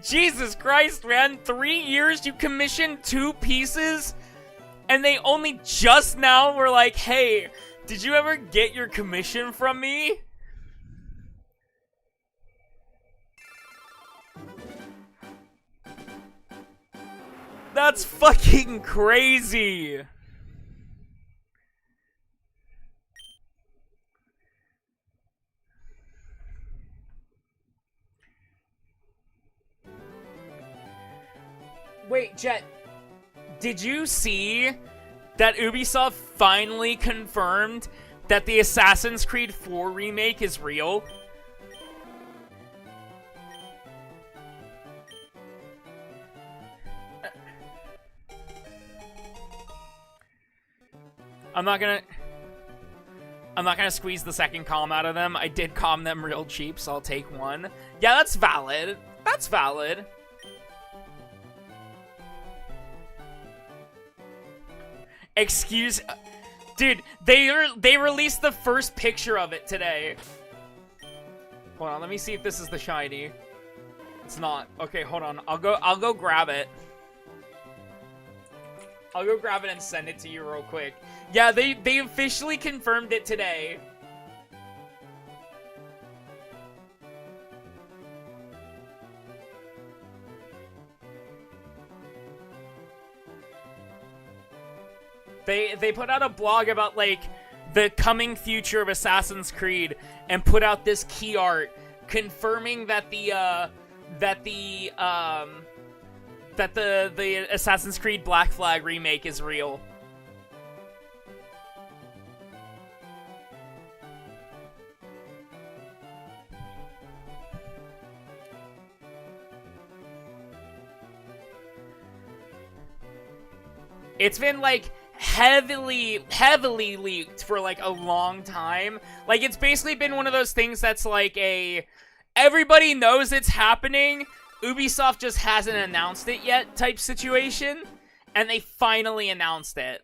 Jesus Christ, man. 3 years, you commissioned 2 pieces? And they only just now were like, hey, did you ever get your commission from me? That's fucking crazy. Wait, Jet, did you see that Ubisoft finally confirmed that the Assassin's Creed 4 remake is real? I'm not gonna squeeze the second comm out of them. I did comm them real cheap, so I'll take one. Yeah, that's valid. That's valid. Excuse... Dude, they released the first picture of it today. Hold on, let me see if this is the shiny. It's not. Okay, hold on. I'll go grab it. I'll go grab it and send it to you real quick. Yeah, they officially confirmed it today. They put out a blog about, like, the coming future of Assassin's Creed and put out this key art confirming that the Assassin's Creed Black Flag remake is real. It's been, like, heavily leaked for, like, a long time. Like, it's basically been one of those things that's like everybody knows it's happening, Ubisoft just hasn't announced it yet type situation, and they finally announced it.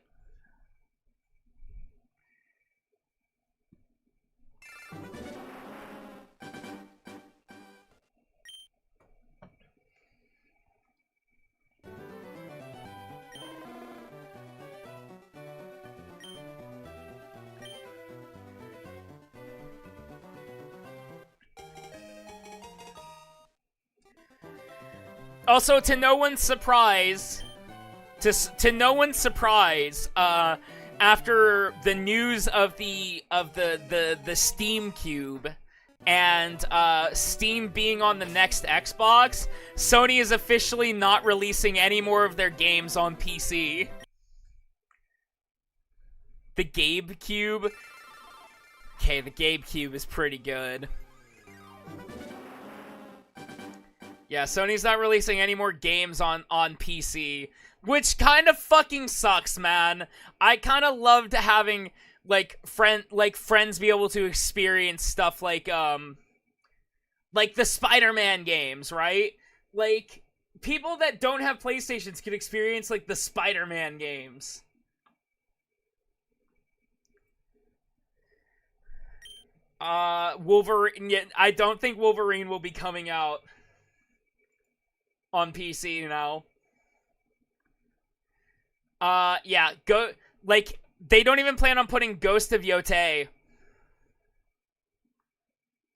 Also, to no one's surprise, after the news of the Steam Cube and Steam being on the next Xbox, Sony is officially not releasing any more of their games on PC. The Gabe Cube. Okay, the Gabe Cube is pretty good. Yeah, Sony's not releasing any more games on PC, which kind of fucking sucks, man. I kind of loved having friends be able to experience stuff like the Spider-Man games, right? Like, people that don't have PlayStations could experience like the Spider-Man games. Wolverine. Yeah, I don't think Wolverine will be coming out on PC now. Yeah, they don't even plan on putting Ghost of Yotei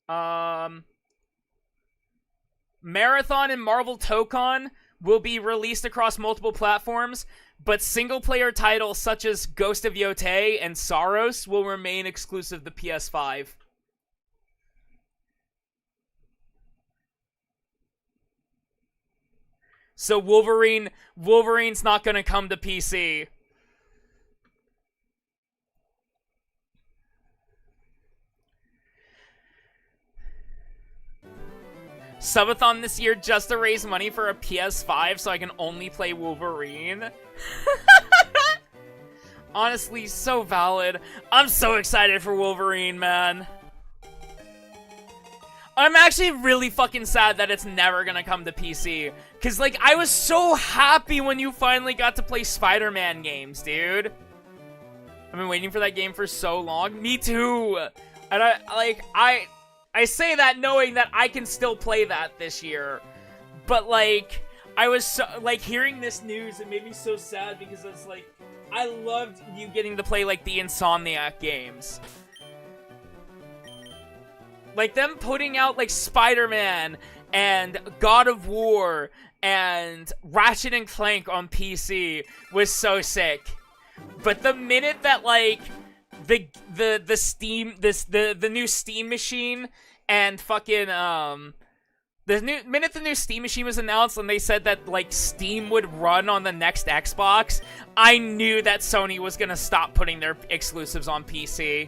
Marathon and Marvel Tokon will be released across multiple platforms, but single-player titles such as Ghost of Yotei and Saros will remain exclusive to PS5. So Wolverine's not gonna come to PC. Subathon this year just to raise money for a PS5 so I can only play Wolverine. Honestly, so valid. I'm so excited for Wolverine, man. I'm actually really fucking sad that it's never gonna come to PC. Cause, like, I was so happy when you finally got to play Spider-Man games, dude. I've been waiting for that game for so long. Me too. And I say that knowing that I can still play that this year. But, like, I was so, like, hearing this news, it made me so sad because it's like, I loved you getting to play, like, the Insomniac games. Like, them putting out, like, Spider-Man and God of War and Ratchet and Clank on PC was so sick. But the minute that, like, the new Steam machine and fucking, minute the new Steam machine was announced and they said that, like, Steam would run on the next Xbox, I knew that Sony was gonna stop putting their exclusives on PC.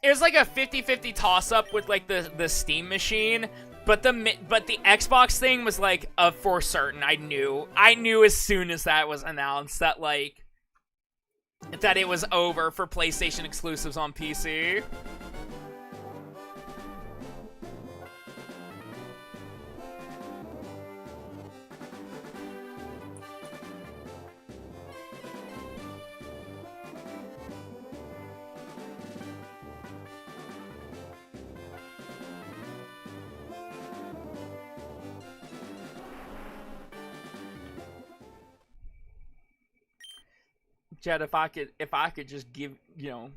It was like a 50-50 toss-up with, like, the Steam machine, but the Xbox thing was, like, for certain. I knew as soon as that was announced that, like, that it was over for PlayStation exclusives on PC. Chad, if I could just give, you know,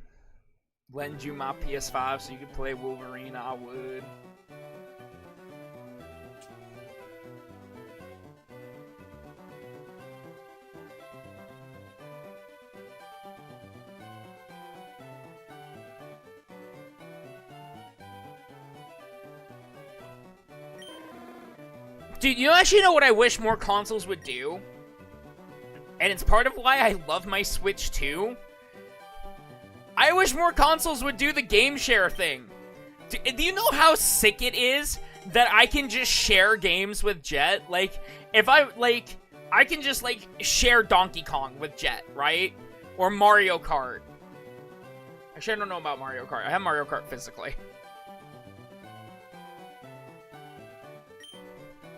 lend you my PS5 so you could play Wolverine, I would. Dude, you actually know what I wish more consoles would do? And it's part of why I love my Switch too. I wish more consoles would do the game share thing. Do you know how sick it is that I can just share games with Jet? Like, if I can just, like, share Donkey Kong with Jet, right? Or Mario Kart. Actually, I don't know about Mario Kart. I have Mario Kart physically.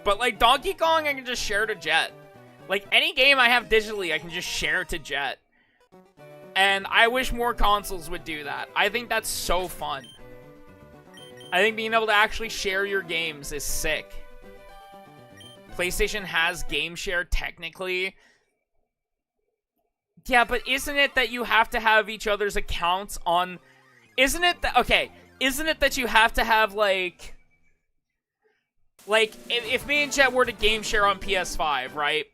But, like, Donkey Kong, I can just share to Jet. Like, any game I have digitally, I can just share to Jet. And I wish more consoles would do that. I think that's so fun. I think being able to actually share your games is sick. PlayStation has game share technically. Yeah, but isn't it that you have to have each other's accounts on... Isn't it that... Okay, isn't it that you have to have, like... Like, if me and Jet were to game share on PS5, right?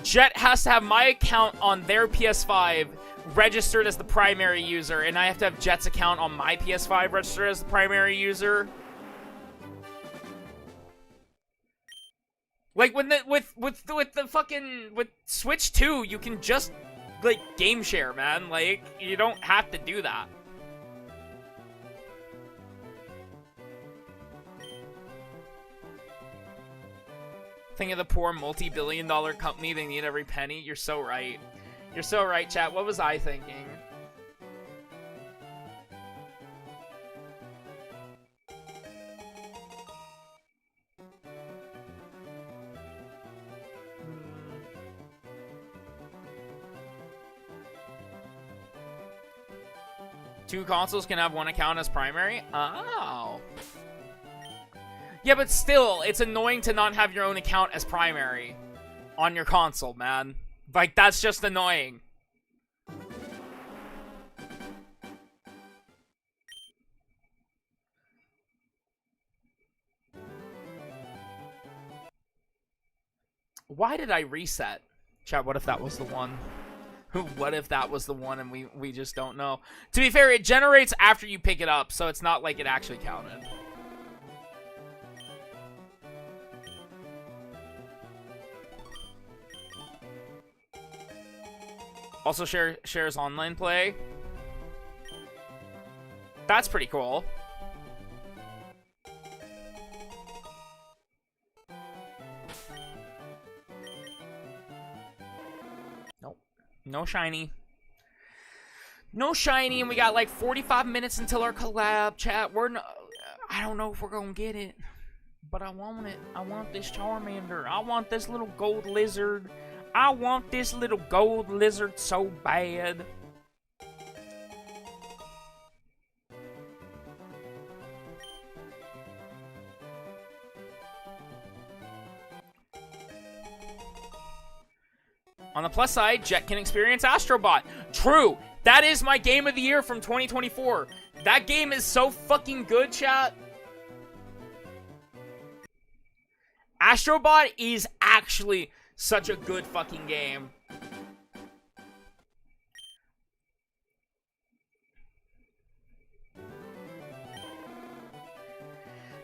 Jet has to have my account on their PS5 registered as the primary user, and I have to have Jet's account on my PS5 registered as the primary user. Like, with the fucking... With Switch 2, you can just, like, game share, man. Like, you don't have to do that. Think of the poor multi-billion-dollar company, they need every penny. You're so right. You're so right, chat. What was I thinking? Two consoles can have one account as primary? Oh. Yeah, but still, it's annoying to not have your own account as primary on your console, man. Like, that's just annoying. Why did I reset? Chat, what if that was the one? What if that was the one and we just don't know? To be fair, it generates after you pick it up, so it's not like it actually counted. Also shares online play. That's pretty cool. Nope. No shiny. No shiny, and we got like 45 minutes until our collab, chat. I don't know if we're gonna get it, but I want it. I want this Charmander. I want this little gold lizard. I want this little gold lizard so bad. On the plus side, Jet can experience Astrobot. True. That is my game of the year from 2024. That game is so fucking good, chat. Astrobot is actually such a good fucking game.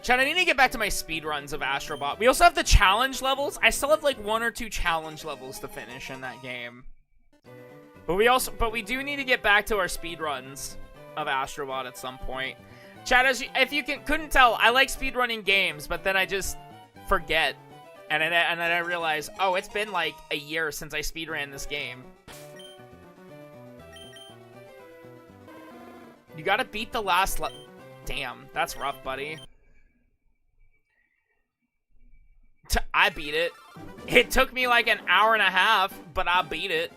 Chat, I need to get back to my speedruns of Astrobot. We also have the challenge levels. I still have like 1 or 2 challenge levels to finish in that game. But we do need to get back to our speedruns of Astrobot at some point. Chat, if you couldn't tell, I like speedrunning games, but then I just forget. And then I realize, oh, it's been like a year since I speedran this game. You gotta beat the last Damn, that's rough, buddy. I beat it. It took me like an hour and a half, but I beat it.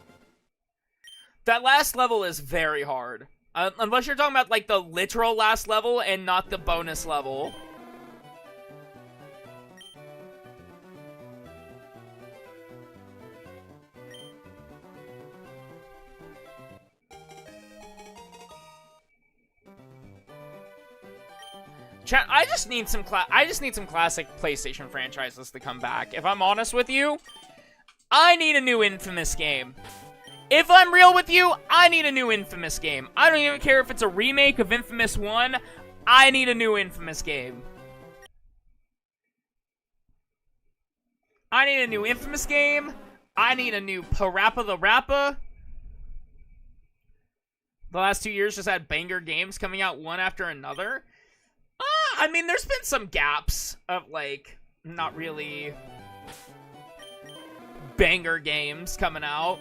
That last level is very hard. Unless you're talking about like the literal last level and not the bonus level. Chat, I just need some classic PlayStation franchises to come back. If I'm honest with you, I need a new Infamous game. If I'm real with you, I need a new Infamous game. I don't even care if it's a remake of Infamous 1. I need a new Infamous game. I need a new Infamous game. I need a new Parappa the Rappa. The last 2 years just had banger games coming out one after another. I mean, there's been some gaps of, like, not really banger games coming out.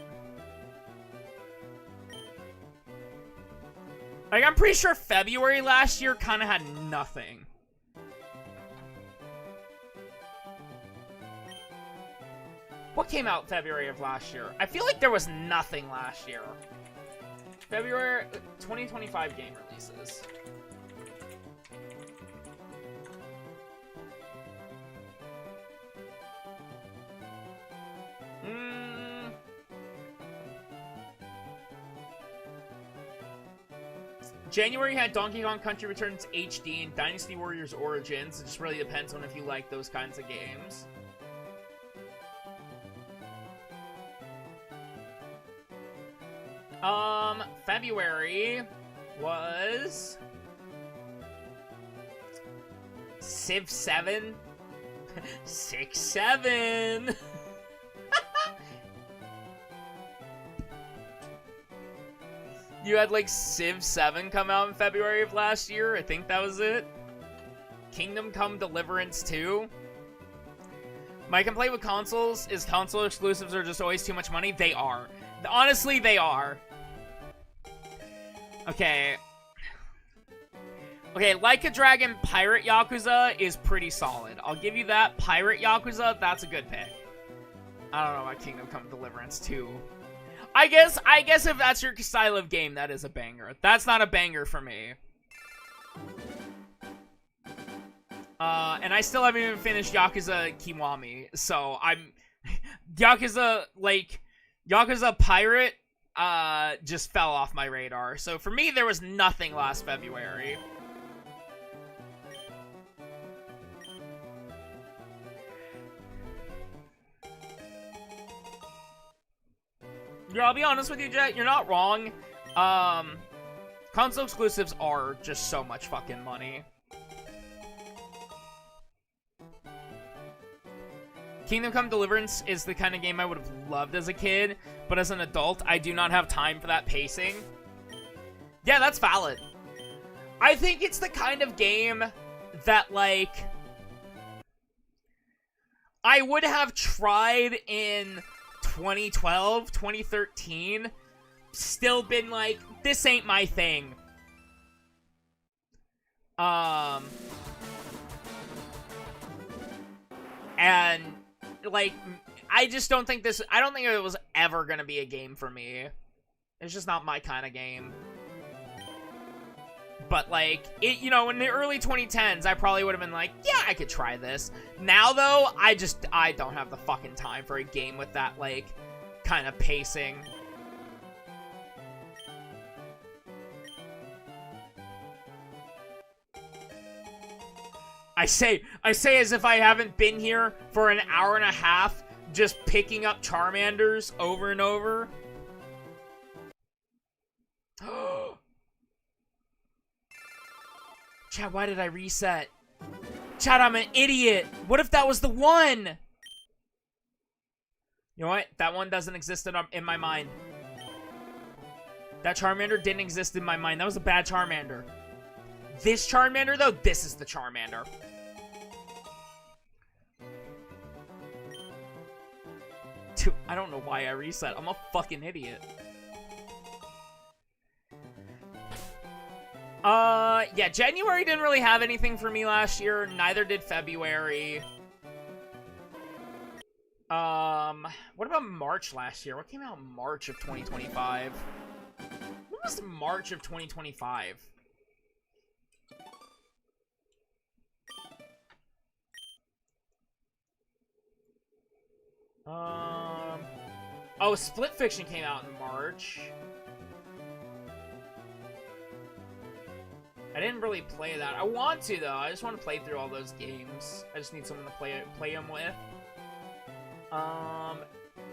Like, I'm pretty sure February last year kind of had nothing. What came out February of last year? I feel like there was nothing last year. February 2025 game releases. January had Donkey Kong Country Returns HD and Dynasty Warriors Origins. It just really depends on if you like those kinds of games. February was Civ 7. 6-7. You had, like, Civ 7 come out in February of last year. I think that was it. Kingdom Come Deliverance 2. My complaint with consoles is console exclusives are just always too much money. They are. Honestly, they are. Okay. Okay, Like a Dragon Pirate Yakuza is pretty solid. I'll give you that. Pirate Yakuza, that's a good pick. I don't know about Kingdom Come Deliverance 2. I guess if that's your style of game, that is a banger. That's not a banger for me. And I still haven't even finished Yakuza Kiwami, so I'm... Yakuza Pirate, just fell off my radar. So for me, there was nothing last February. Yeah, I'll be honest with you, Jet, you're not wrong. Console exclusives are just so much fucking money. Kingdom Come Deliverance is the kind of game I would have loved as a kid, but as an adult, I do not have time for that pacing. Yeah, that's valid. I think it's the kind of game that, like, I would have tried in 2012, 2013, still been like, this ain't my thing. And, like, I just don't think this, I don't think it was ever gonna be a game for me. It's just not my kind of game. But, like, it, you know, in the early 2010s, I probably would have been like, yeah, I could try this. Now, though, I don't have the fucking time for a game with that, like, kind of pacing. I say as if I haven't been here for an hour and a half, just picking up Charmanders over and over. Chad, why did I reset? Chad, I'm an idiot. What if that was the one? You know what? That one doesn't exist in my mind. That Charmander didn't exist in my mind. That was a bad Charmander. This Charmander, though, this is the Charmander. Dude, I don't know why I reset. I'm a fucking idiot. Yeah, January didn't really have anything for me last year. Neither did February. What about March last year? What came out in March of 2025? What was March of 2025? Oh, Split Fiction came out in March. I didn't really play that. I want to, though. I just want to play through all those games. I just need someone to play them with.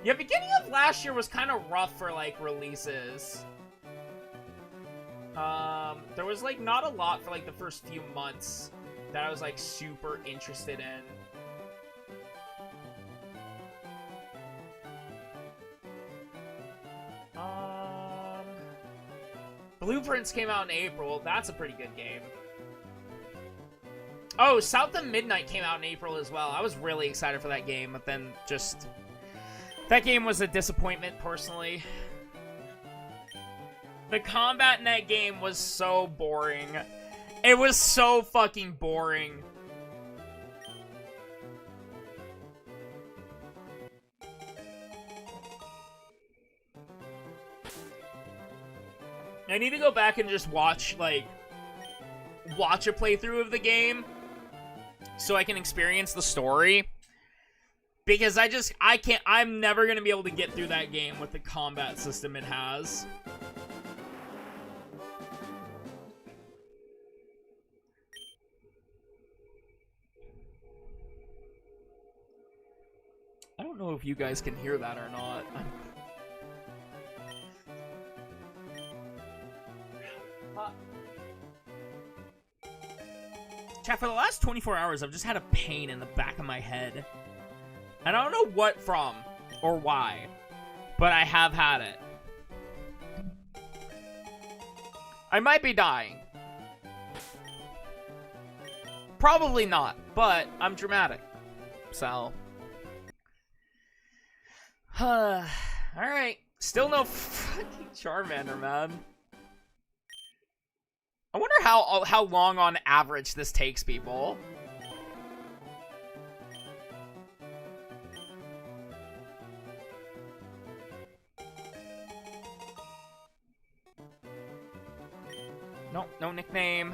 Yeah, beginning of last year was kind of rough for, like, releases. There was, like, not a lot for, like, the first few months that I was, like, super interested in. Blueprints came out in April. That's a pretty good game. Oh, South of Midnight came out in April as well. I was really excited for that game, but then just... that game was a disappointment, personally. The combat in that game was so boring. It was so fucking boring. I need to go back and just watch, like, watch a playthrough of the game so I can experience the story. Because I'm never going to be able to get through that game with the combat system it has. I don't know if you guys can hear that or not. Chat, for the last 24 hours, I've just had a pain in the back of my head. And I don't know what from, or why, but I have had it. I might be dying. Probably not, but I'm dramatic. So. Alright. Still no fucking Charmander, man. I wonder how long on average this takes people. No nickname.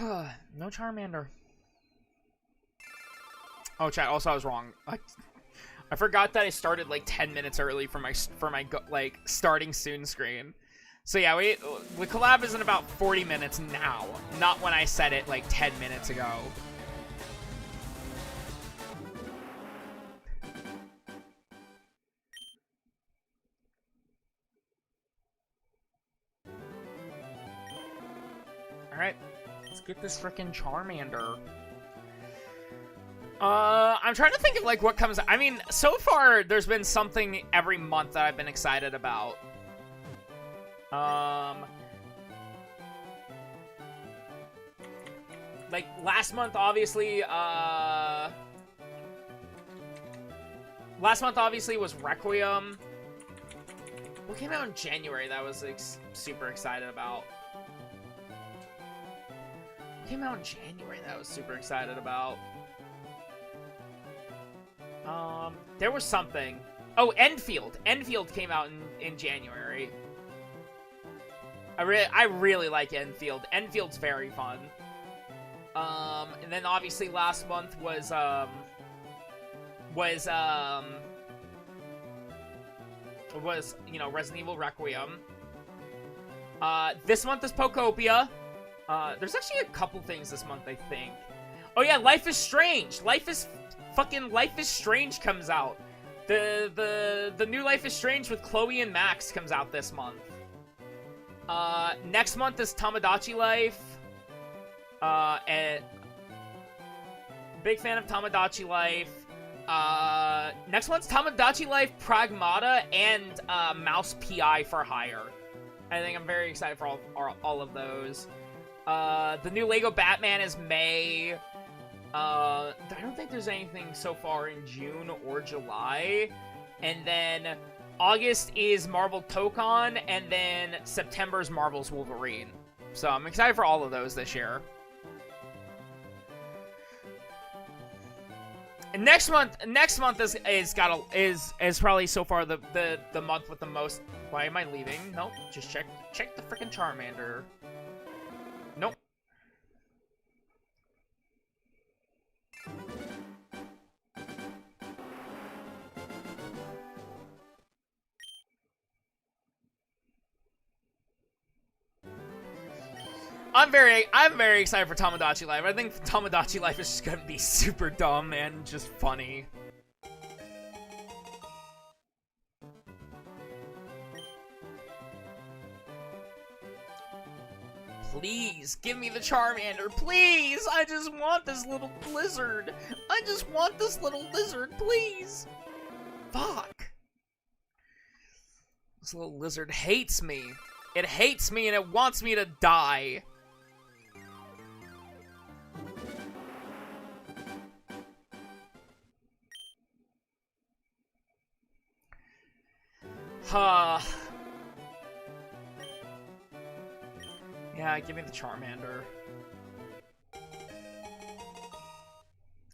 No Charmander. Oh, chat. Also, I was wrong. I forgot that I started like 10 minutes early for my like starting soon screen. So yeah, the collab is in about 40 minutes now, not when I said it like 10 minutes ago. All right, let's get this frickin' Charmander. I'm trying to think of like what comes. I mean, so far there's been something every month that I've been excited about. Like last month, obviously. Last month, obviously, was Requiem. What came out in January that I was like, super excited about? What came out in January that I was super excited about? There was something. Oh, Enfield. Enfield came out in January. I really like Enfield. Enfield's very fun. And then obviously last month was you know, Resident Evil Requiem. This month is Pokopia. There's actually a couple things this month, I think. Oh yeah, Life is Strange. Life is Strange comes out. The new Life is Strange with Chloe and Max comes out this month. Next month is Tamagotchi Life. And big fan of Tamagotchi Life. Next one's Tamagotchi Life, Pragmata, and Mouse PI for Hire. I think I'm very excited for all of those. The new Lego Batman is May. I don't think there's anything so far in June or July. And then August is Marvel Tokon, and then September's Marvel's Wolverine. So I'm excited for all of those this year. And next month is probably so far the month with the most. Why am I leaving? Nope. Just check the freaking Charmander. Nope. I'm very excited for Tamagotchi Life. I think Tamagotchi Life is just gonna be super dumb and just funny. Please, give me the Charmander, please! I just want this little lizard! I just want this little lizard, please! Fuck! This little lizard hates me. It hates me and it wants me to die. Yeah, give me the Charmander.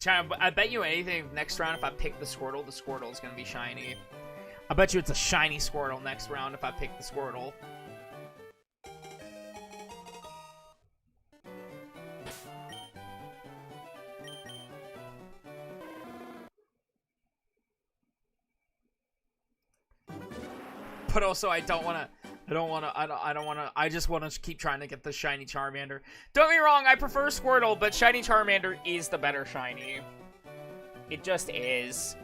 I bet you anything next round if I pick the Squirtle is gonna be shiny. I bet you it's a shiny Squirtle next round if I pick the Squirtle. But also, I just want to keep trying to get the shiny Charmander. Don't get me wrong, I prefer Squirtle, but shiny Charmander is the better shiny. It just is.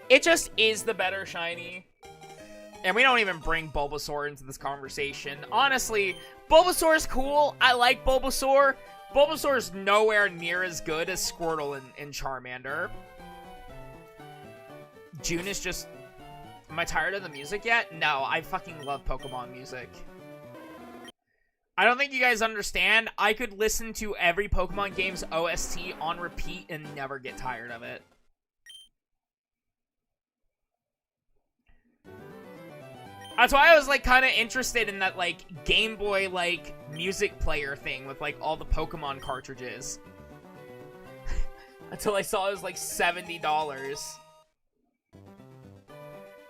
It just is the better shiny. And we don't even bring Bulbasaur into this conversation. Honestly, Bulbasaur's cool. I like Bulbasaur. Bulbasaur's nowhere near as good as Squirtle and Charmander. June is just... Am I tired of the music yet? No, I fucking love Pokemon music. I don't think you guys understand. I could listen to every Pokemon game's OST on repeat and never get tired of it. That's why I was, like, kind of interested in that, like, Game Boy, like, music player thing with, like, all the Pokemon cartridges. Until I saw it was, like, $70.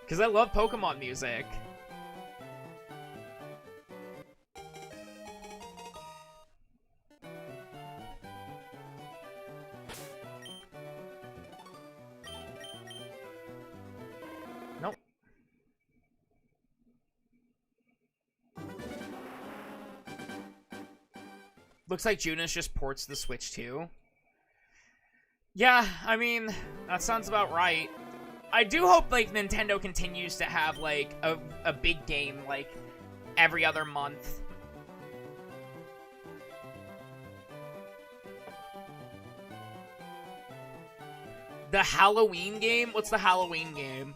Because I love Pokemon music. Looks like Junas just ports the Switch too. Yeah, I mean, that sounds about right. I do hope, like, Nintendo continues to have, like, a big game, like, every other month. The Halloween game? What's the Halloween game?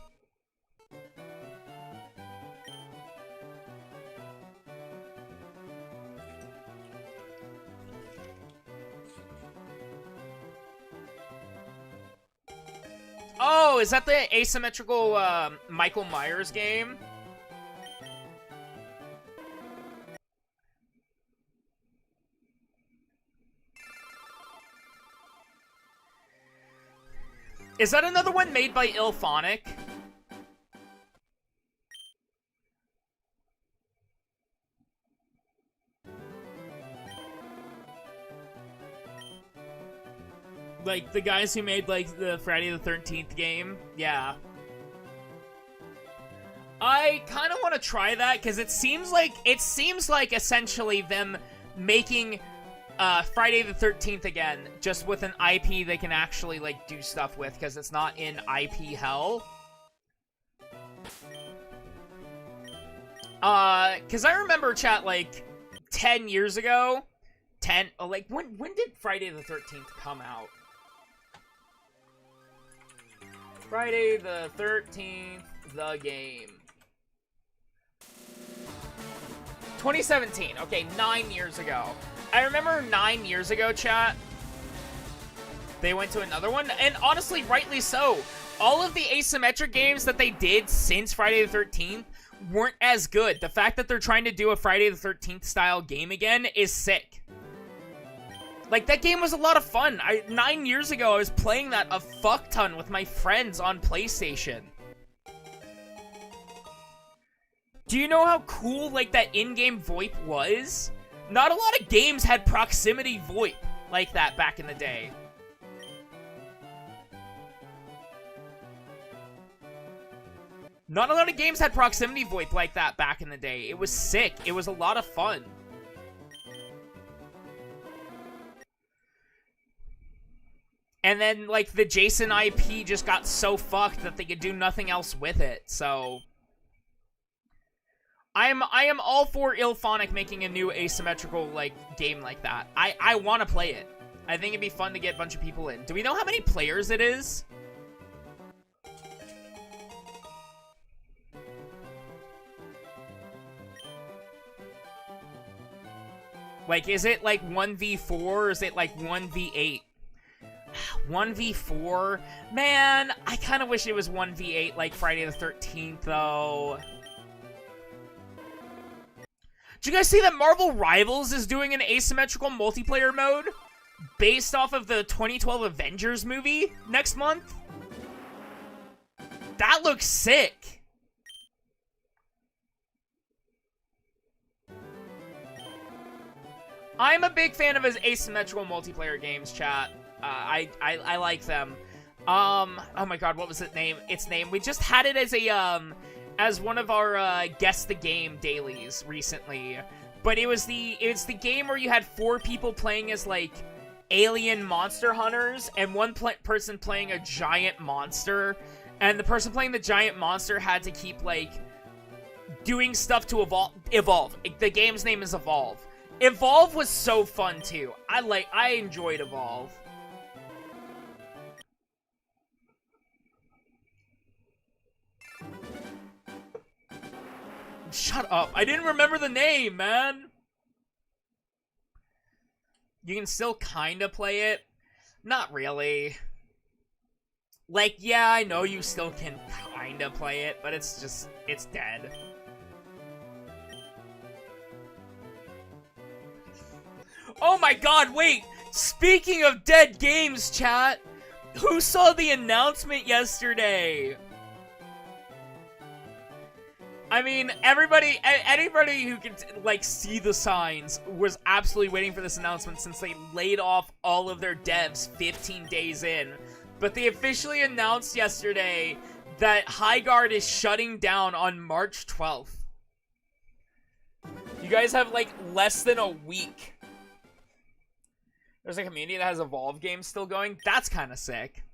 Oh, is that the asymmetrical Michael Myers game? Is that another one made by IllFonic? Like, the guys who made, like, the Friday the 13th game? Yeah. I kind of want to try that, because it seems like essentially them making Friday the 13th again, just with an IP they can actually, like, do stuff with, because it's not in IP hell. Because I remember, chat, like, 10 years ago, when did Friday the 13th come out? Friday the 13th, the game. 2017. Okay, 9 years ago. I remember 9 years ago, chat, they went to another one, and honestly, rightly so. All of the asymmetric games that they did since Friday the 13th weren't as good. The fact that they're trying to do a Friday the 13th style game again is sick. Like, that game was a lot of fun. 9 years ago, I was playing that a fuck ton with my friends on PlayStation. Do you know how cool, like, that in-game VoIP was? Not a lot of games had proximity VoIP like that back in the day. Not a lot of games had proximity VoIP like that back in the day. It was sick. It was a lot of fun. And then, like, the Jason IP just got so fucked that they could do nothing else with it, so... I am all for IllFonic making a new asymmetrical, like, game like that. I want to play it. I think it'd be fun to get a bunch of people in. Do we know how many players it is? Like, is it, like, 1v4, or is it, like, 1v8? 1v4? Man, I kind of wish it was 1v8 like Friday the 13th, though. Did you guys see that Marvel Rivals is doing an asymmetrical multiplayer mode based off of the 2012 Avengers movie next month? That looks sick. I'm a big fan of his asymmetrical multiplayer games, chat. I like them. Oh my god, what was its name? We just had it as a, as one of our, Guess the Game dailies recently. But it's the game where you had 4 people playing as, like, alien monster hunters, and one person playing a giant monster. And the person playing the giant monster had to keep, like, doing stuff to evolve. The game's name is Evolve. Evolve was so fun, too. I enjoyed Evolve. Shut up. I didn't remember the name, man. You can still kinda play it. Not really. Like, yeah, I know you still can kinda play it, but it's dead. Oh my god, wait! Speaking of dead games, chat! Who saw the announcement yesterday? I mean, anybody who could, like, see the signs was absolutely waiting for this announcement since they laid off all of their devs 15 days in. But they officially announced yesterday that Highguard is shutting down on March 12th. You guys have, like, less than a week There's a community that has Evolve games still going. That's kind of sick.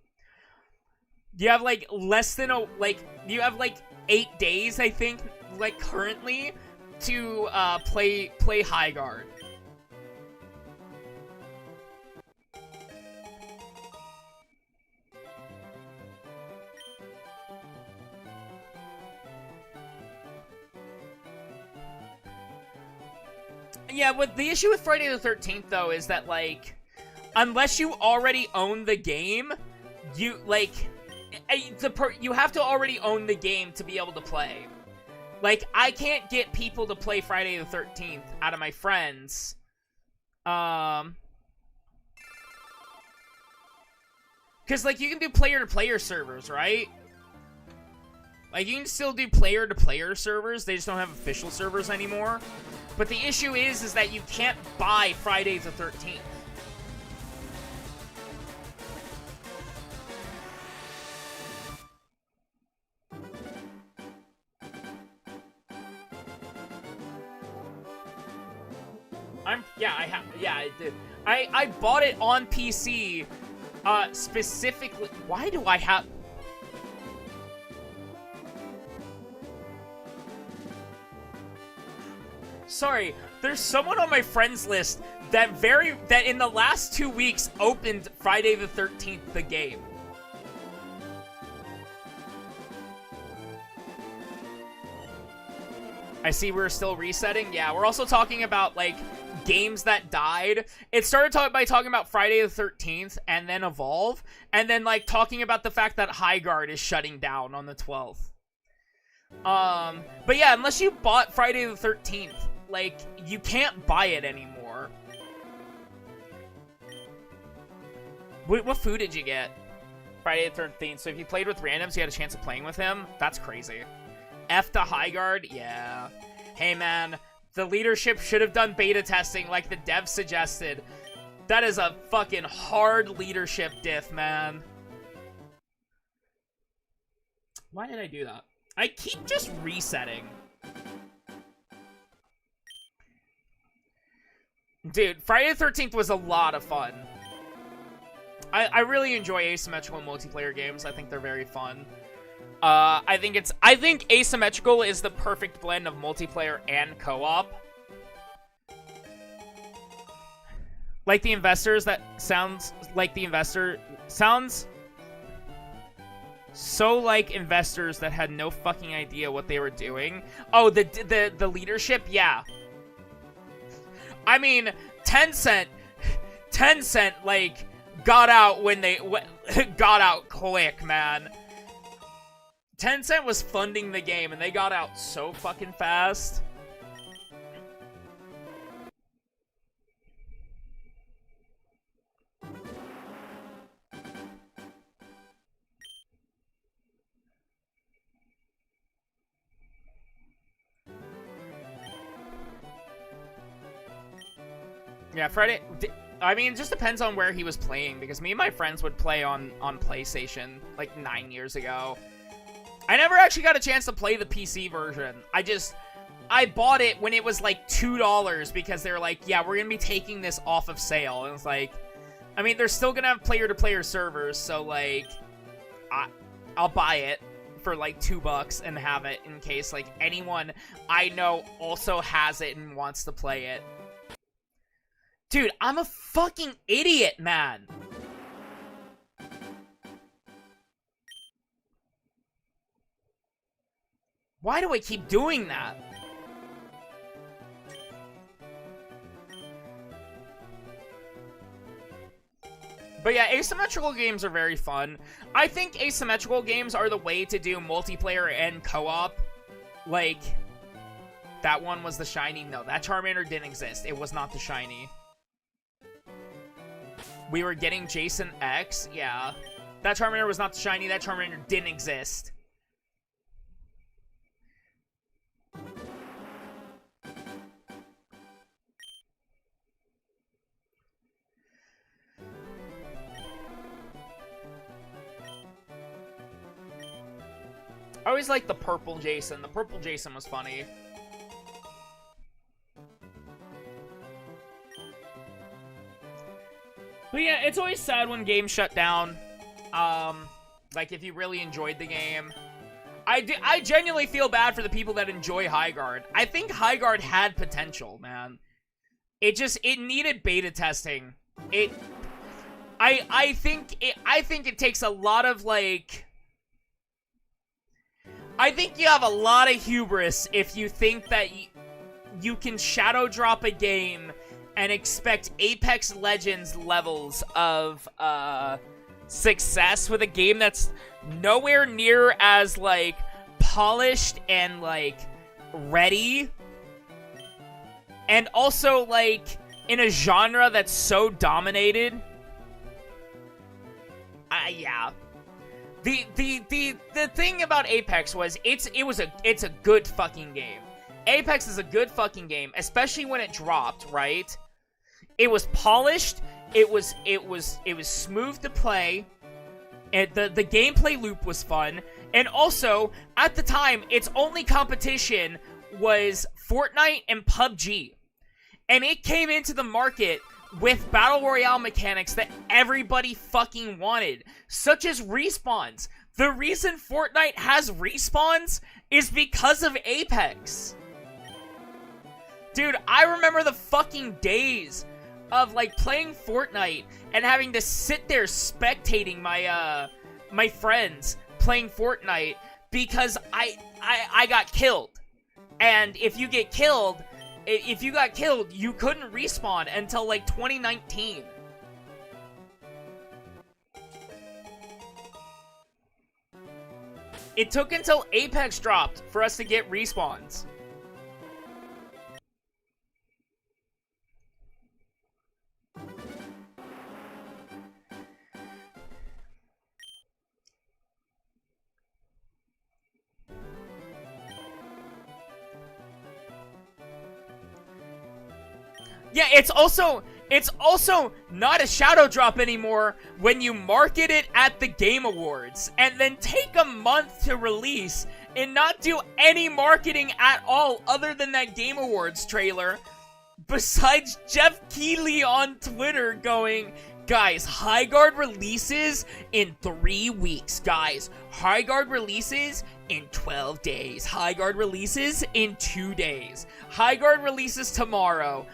You have like less than you have like 8 days, I think, like currently, to play High Guard. Yeah, what the issue with Friday the 13th though is that like, unless you already own the game, you like, you have to already own the game to be able to play. Like, I can't get people to play Friday the 13th out of my friends. Because, like, you can do player-to-player servers, right? Like, you can still do player-to-player servers. They just don't have official servers anymore. But the issue is that you can't buy Friday the 13th. I did. I bought it on PC, specifically. Why do I have? Sorry, there's someone on my friends list that in the last 2 weeks opened Friday the 13th, the game. I see we're still resetting. Yeah, we're also talking about, like, games that died. It started by talking about Friday the 13th and then Evolve, and then, like, talking about the fact that High Guard is shutting down on the 12th. But yeah, unless you bought Friday the 13th, like, you can't buy it anymore. What food did you get? Friday the 13th. So if you played with randoms, you had a chance of playing with him? That's crazy. F the High Guard? Yeah. Hey, man. The leadership should have done beta testing like the devs suggested. That is a fucking hard leadership diff, man. Why did I do that? I keep just resetting. Dude, Friday the 13th was a lot of fun. I really enjoy asymmetrical multiplayer games. I think they're very fun. I think asymmetrical is the perfect blend of multiplayer and co-op. Like the investors, that sounds like the investor sounds so like investors that had no fucking idea what they were doing. Oh, the leadership, yeah. I mean, Tencent like got out when they got out quick, man. Tencent was funding the game, and they got out so fucking fast. Yeah, Friday... I mean, it just depends on where he was playing, because me and my friends would play on PlayStation, like, 9 years ago. I never actually got a chance to play the PC version. I bought it when it was like $2 because they were like, yeah, we're gonna be taking this off of sale. And it's like, I mean, they're still gonna have player-to-player servers, so like, I'll buy it for like $2 and have it in case like anyone I know also has it and wants to play it. Dude, I'm a fucking idiot, man. Why do I keep doing that? But yeah, asymmetrical games are very fun. I think asymmetrical games are the way to do multiplayer and co-op. Like, that one was the shiny. No, that Charmander didn't exist. It was not the shiny. We were getting Jason X. Yeah. That Charmander was not the shiny. That Charmander didn't exist. I always liked the purple Jason. The purple Jason was funny. But yeah, it's always sad when games shut down. Like, if you really enjoyed the game. I genuinely feel bad for the people that enjoy Highguard. I think Highguard had potential, man. It needed beta testing. I think it takes a lot of, like... I think you have a lot of hubris if you think that you can shadow drop a game and expect Apex Legends levels of, success with a game that's nowhere near as, like, polished and, like, ready. And also, like, in a genre that's so dominated. Yeah. The thing about Apex was it's a good fucking game. Apex is a good fucking game, especially when it dropped, right? It was polished, it was smooth to play, and the gameplay loop was fun, and also, at the time, its only competition was Fortnite and PUBG. And it came into the market with Battle Royale mechanics that everybody fucking wanted, such as respawns. The reason Fortnite has respawns is because of Apex. Dude, I remember the fucking days of, like, playing Fortnite and having to sit there spectating my friends playing Fortnite because I got killed. And if you got killed, you couldn't respawn until, like, 2019. It took until Apex dropped for us to get respawns. Yeah, it's also not a shadow drop anymore when you market it at the Game Awards and then take a month to release and not do any marketing at all other than that Game Awards trailer, besides Jeff Keighley on Twitter going, guys, Highguard releases in 3 weeks, guys. Highguard releases in 12 days. Highguard releases in 2 days. Highguard releases tomorrow.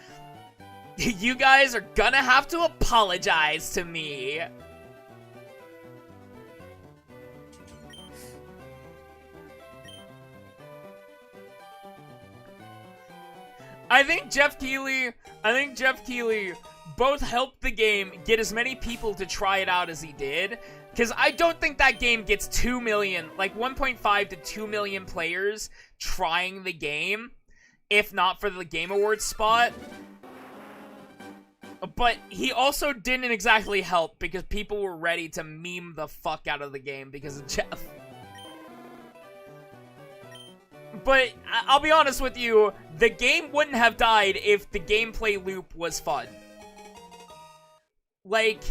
You guys are gonna have to apologize to me. I think Jeff Keighley both helped the game get as many people to try it out as he did, because I don't think that game gets 2 million, like 1.5 to 2 million players trying the game, if not for the Game Awards spot. But he also didn't exactly help because people were ready to meme the fuck out of the game because of Jeff. But I'll be honest with you, the game wouldn't have died if the gameplay loop was fun. Like,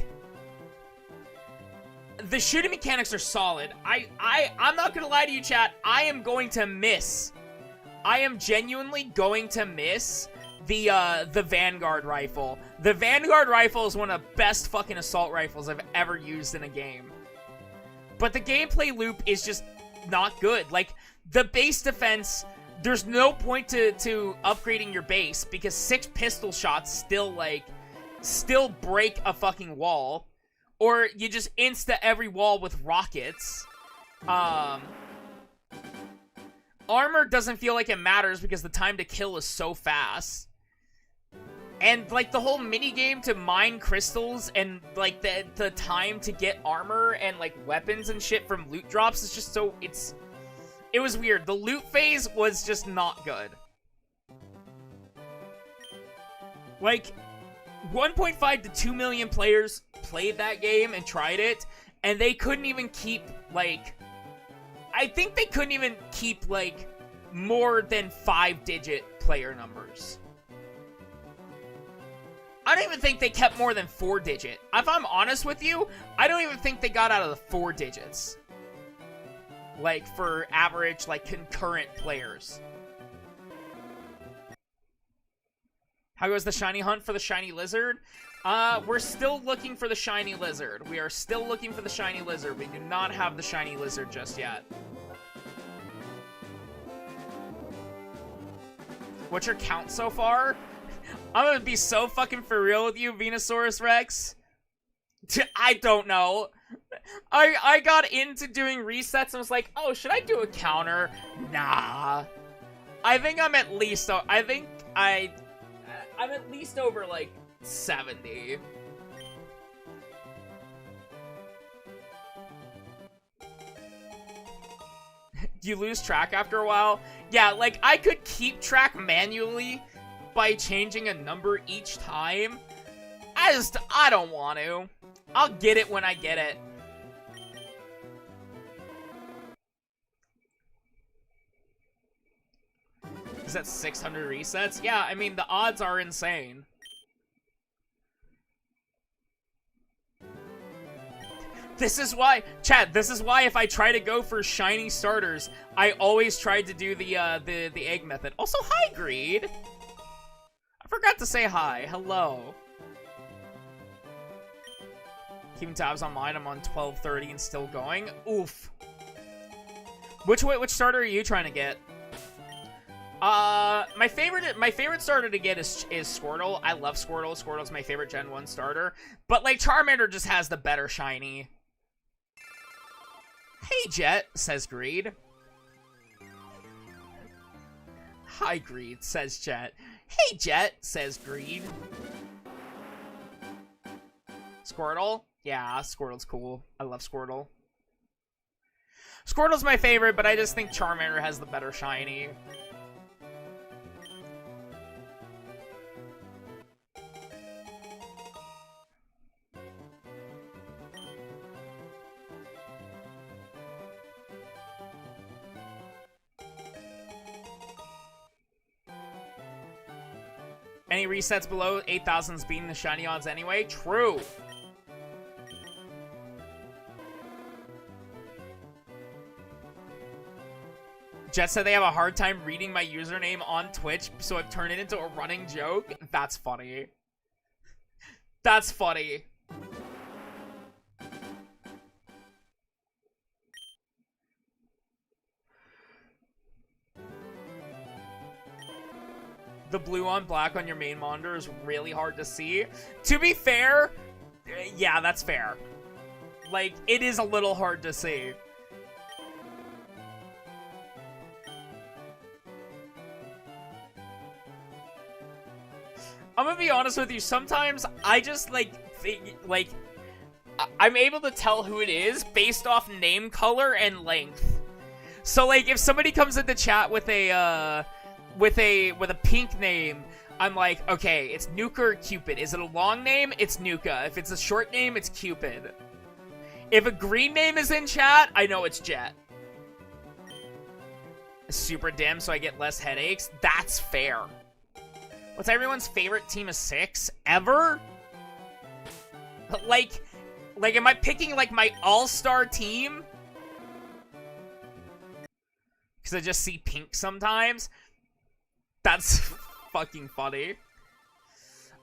the shooting mechanics are solid. I'm not gonna lie to you, chat. I am genuinely going to miss the Vanguard rifle. The Vanguard rifle is one of the best fucking assault rifles I've ever used in a game. But the gameplay loop is just not good. Like, the base defense, there's no point to upgrading your base because 6 pistol shots still break a fucking wall. Or you just insta every wall with rockets. Armor doesn't feel like it matters because the time to kill is so fast. And, like, the whole minigame to mine crystals and, like, the time to get armor and, like, weapons and shit from loot drops is just so... It was weird. The loot phase was just not good. Like, 1.5 to 2 million players played that game and tried it, and they couldn't even keep, like... I think they couldn't even keep, like, more than 5-digit player numbers. I don't even think they kept more than 4-digit. If I'm honest with you, I don't even think they got out of the 4 digits. Like, for average, like, concurrent players. How goes the shiny hunt for the shiny lizard? We're still looking for the shiny lizard. We are still looking for the shiny lizard. We do not have the shiny lizard just yet. What's your count so far? I'm gonna be so fucking for real with you, Venusaurus Rex. I don't know. I got into doing resets and was like, oh, should I do a counter? Nah. I think I'm at least, I'm at least over, like, 70. You lose track after a while? Yeah, like, I could keep track manually by changing a number each time. I don't want to. I'll get it when I get it. Is that 600 resets? Yeah, I mean, the odds are insane. This is why, Chad, this is why if I try to go for shiny starters, I always tried to do the egg method. Also, hi, Greed. I forgot to say hi. Hello. Keeping tabs on mine. I'm on 1230 and still going. Oof. Which starter are you trying to get? My favorite starter to get is Squirtle. I love Squirtle. Squirtle's my favorite Gen 1 starter. But, like, Charmander just has the better shiny. Hey, Jet, says Greed. Hi, Greed, says Jet. Hey, Jet, says Greed. Squirtle? Yeah, Squirtle's cool. I love Squirtle. Squirtle's my favorite, but I just think Charmander has the better shiny. Any resets below 8,000's beating the shiny odds anyway? True. Jet said they have a hard time reading my username on Twitch, so I've turned it into a running joke. That's funny. That's funny. The blue on black on your main monitor is really hard to see. To be fair, yeah, that's fair. Like, it is a little hard to see. I'm gonna be honest with you, sometimes I just, like, think, like, I'm able to tell who it is based off name color and length. So, like, if somebody comes into chat with a pink name, I'm like, okay, it's Nuka or Cupid. Is it a long name? It's Nuka. If it's a short name, it's Cupid. If a green name is in chat, I know it's Jet. Super dim so I get less headaches. That's fair. What's everyone's favorite team of 6 ever? Like, am I picking, like, my all-star team? Because I just see pink sometimes. That's fucking funny.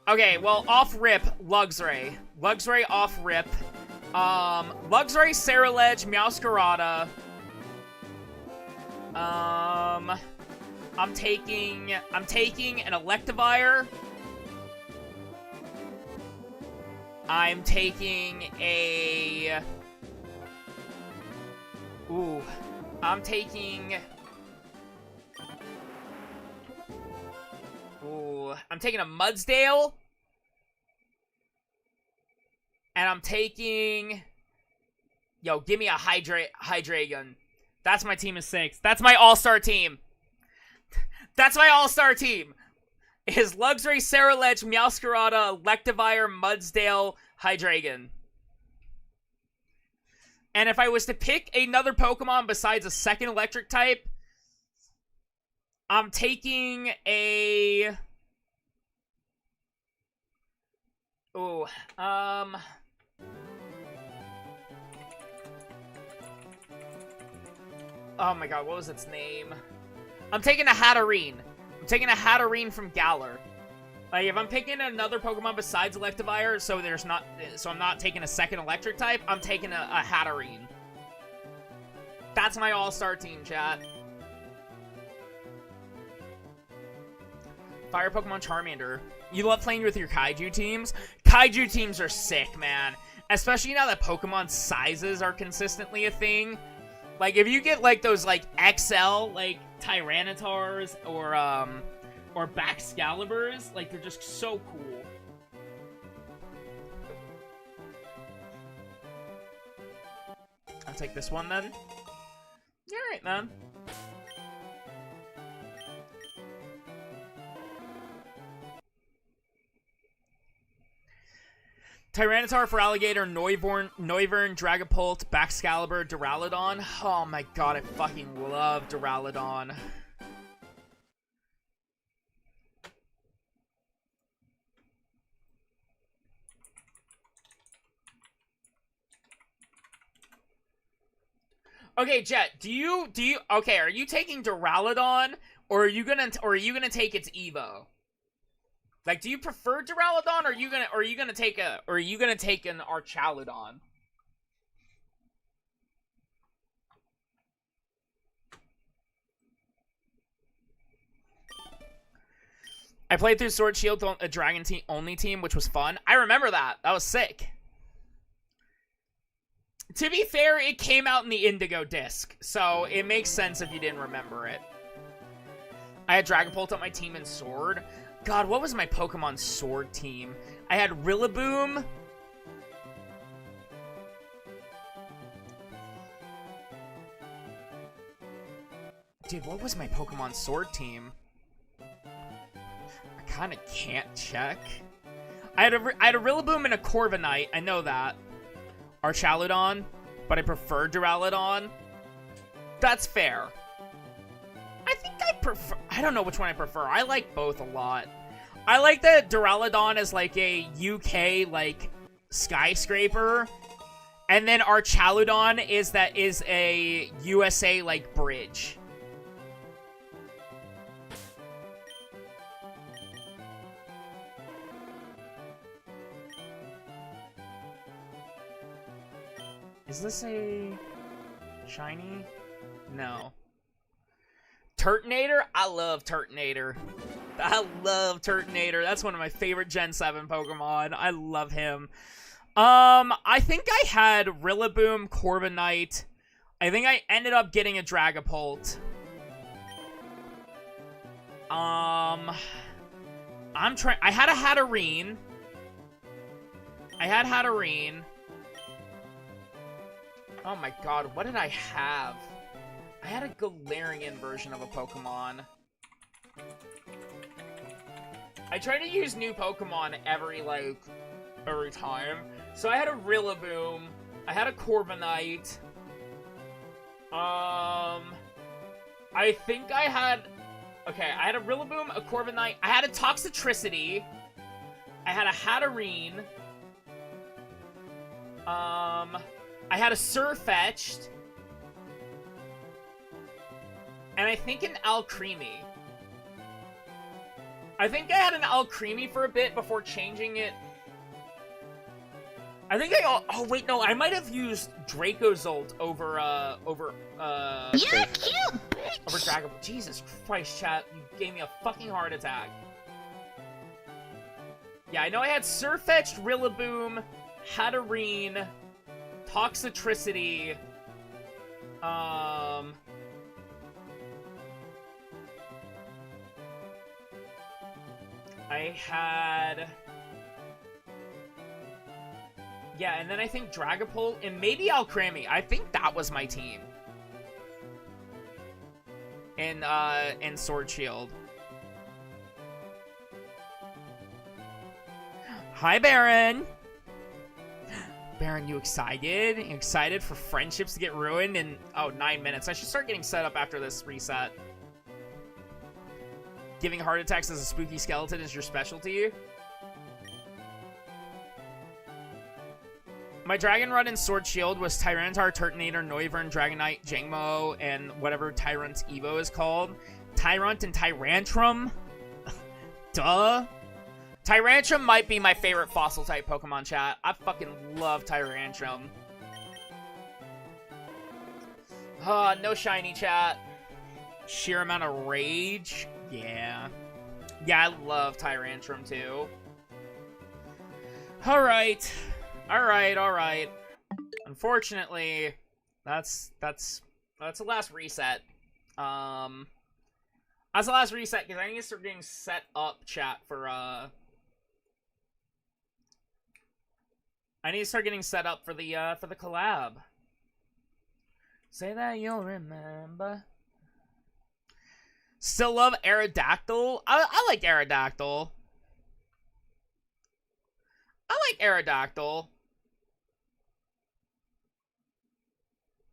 Okay, well, off-rip, Luxray. Luxray off-rip. Luxray, Ceruledge, Meowscarada. I'm taking an Electivire. I'm taking a... Ooh. I'm taking a Mudsdale. And I'm taking... Yo, give me a Hydreigon. That's my team of 6. That's my all-star team. That's my all-star team. Is Luxray, Ceruledge, Meowscarada, Electivire, Mudsdale, Hydreigon. And if I was to pick another Pokemon besides a second electric type, I'm taking a... Ooh, oh my god, what was its name? I'm taking a Hatterene. I'm taking a Hatterene from Galar. Like, if I'm picking another Pokemon besides Electivire, so I'm not taking a second electric type, I'm taking a Hatterene. That's my all-star team, chat. Fire Pokemon Charmander. You love playing with your Kaiju teams? Kaiju teams are sick, man. Especially now that Pokemon sizes are consistently a thing. Like, if you get, like, those, like, XL, like, Tyrannitars or Baxcaliburs, like, they're just so cool. I'll take this one, then. Alright, man. Tyranitar for Alligator, Noivern, Dragapult, Baxcalibur, Duraludon. Oh my god, I fucking love Duraludon. Okay, Jet, okay, are you taking Duraludon or are you gonna take its Evo? Like, do you prefer Duraludon, or are you gonna take an Archaludon? I played through Sword Shield, a Dragon team only team, which was fun. I remember that. That was sick. To be fair, it came out in the Indigo disc, so it makes sense if you didn't remember it. I had Dragapult on my team in Sword. God, what was my Pokemon Sword team? I had Rillaboom. Dude, what was my Pokemon Sword team? I kind of can't check. I had a Rillaboom and a Corviknight. I know that. Archaludon, but I prefer Duraludon. That's fair. I think I prefer... I don't know which one I prefer. I like both a lot. I like that Duraludon is like a UK, like, skyscraper. And then Archaludon is a USA, like, bridge. Is this a shiny? No. Turtonator? I love Turtonator. I love Turtonator. That's one of my favorite Gen 7 Pokemon. I love him. I think I had Rillaboom, Corviknight. I think I ended up getting a Dragapult. I had a Hatterene. Oh my god, what did I have? I had a Galarian version of a Pokemon. I try to use new Pokemon every time. So I had a Rillaboom. I had a Corviknight. I think I had... Okay, I had a Rillaboom, a Corviknight. I had a Toxtricity. I had a Hatterene. I had a Sirfetch'd. And I think an Alcremie. I think I had an Alcremie for a bit before changing it. I think oh wait, no, I might have used Dracozolt over You're cute, bitch! Over Dragon. Jesus Christ, chat, you gave me a fucking heart attack. Yeah, I know I had Sirfetch'd, Rillaboom, Hatterene, Toxtricity, I had... Yeah, and then I think Dragapult and maybe Alcremie. I think that was my team. In Sword Shield. Hi, Baron! Baron, you excited? You excited for friendships to get ruined in, 9 minutes? I should start getting set up after this reset. Giving heart attacks as a spooky skeleton is your specialty? My Dragon Run in Sword Shield was Tyranitar, Turtonator, Noivern, Dragonite, Jangmo, and whatever Tyrant's Evo is called. Tyrant and Tyrantrum? Duh. Tyrantrum might be my favorite fossil type Pokemon, chat. I fucking love Tyrantrum. No shiny, chat. Sheer amount of rage. Yeah. Yeah, I love Tyrantrum too. Alright. Alright. Unfortunately, that's the last reset. That's the last reset, because I need to start getting set up, chat, for, I need to start getting set up for the collab. Say that you'll remember. Still love Aerodactyl. I like Aerodactyl.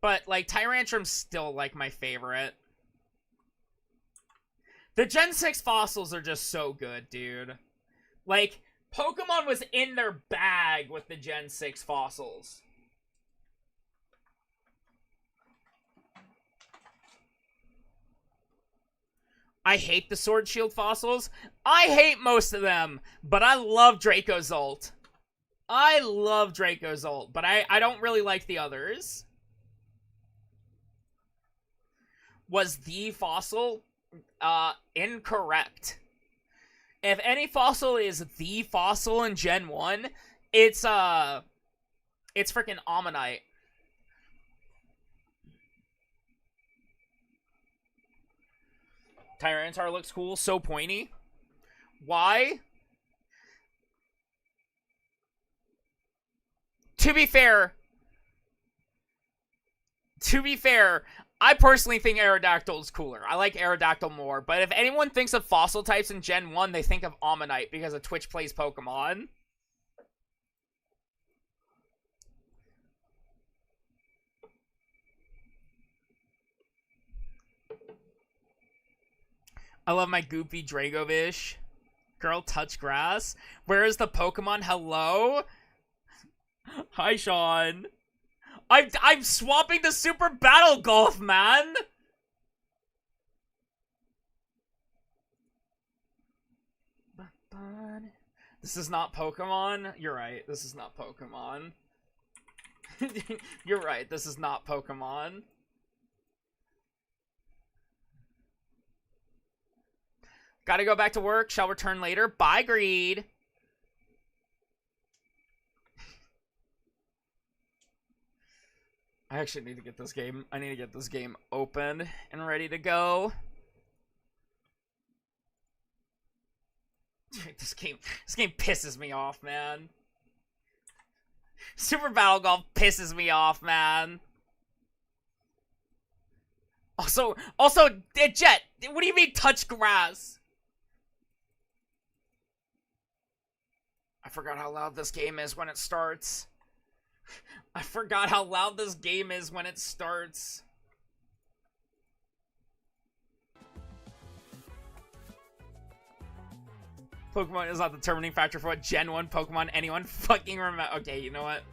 But, like, Tyrantrum's still, like, my favorite. The Gen 6 fossils are just so good, dude. Like, Pokemon was in their bag with the Gen 6 fossils. I hate the Sword Shield fossils. I hate most of them, but I love Dracozolt. But I don't really like the others. Was the fossil? Incorrect. If any fossil is the fossil in Gen 1, it's freaking Ammonite. Tyranitar looks cool, so pointy. Why? To be fair, I personally think Aerodactyl is cooler. I like Aerodactyl more, but if anyone thinks of fossil types in Gen 1, they think of Ammonite because of Twitch Plays Pokemon. I love my goofy Dragovish. Girl, touch grass. Where is the Pokemon? Hello? Hi, Sean. I'm swapping the Super Battle Golf, man! This is not Pokemon? You're right, this is not Pokemon. You're right, this is not Pokemon. Gotta go back to work, shall return later. Bye, Greed! I actually need to get this game. I need to get this game open and ready to go. This game pisses me off, man. Super Battle Golf pisses me off, man. Also, Jet, what do you mean touch grass? I forgot how loud this game is when it starts. I forgot how loud this game is when it starts. Pokemon is not the determining factor for what Gen 1 Pokemon anyone fucking remember. Okay, you know what?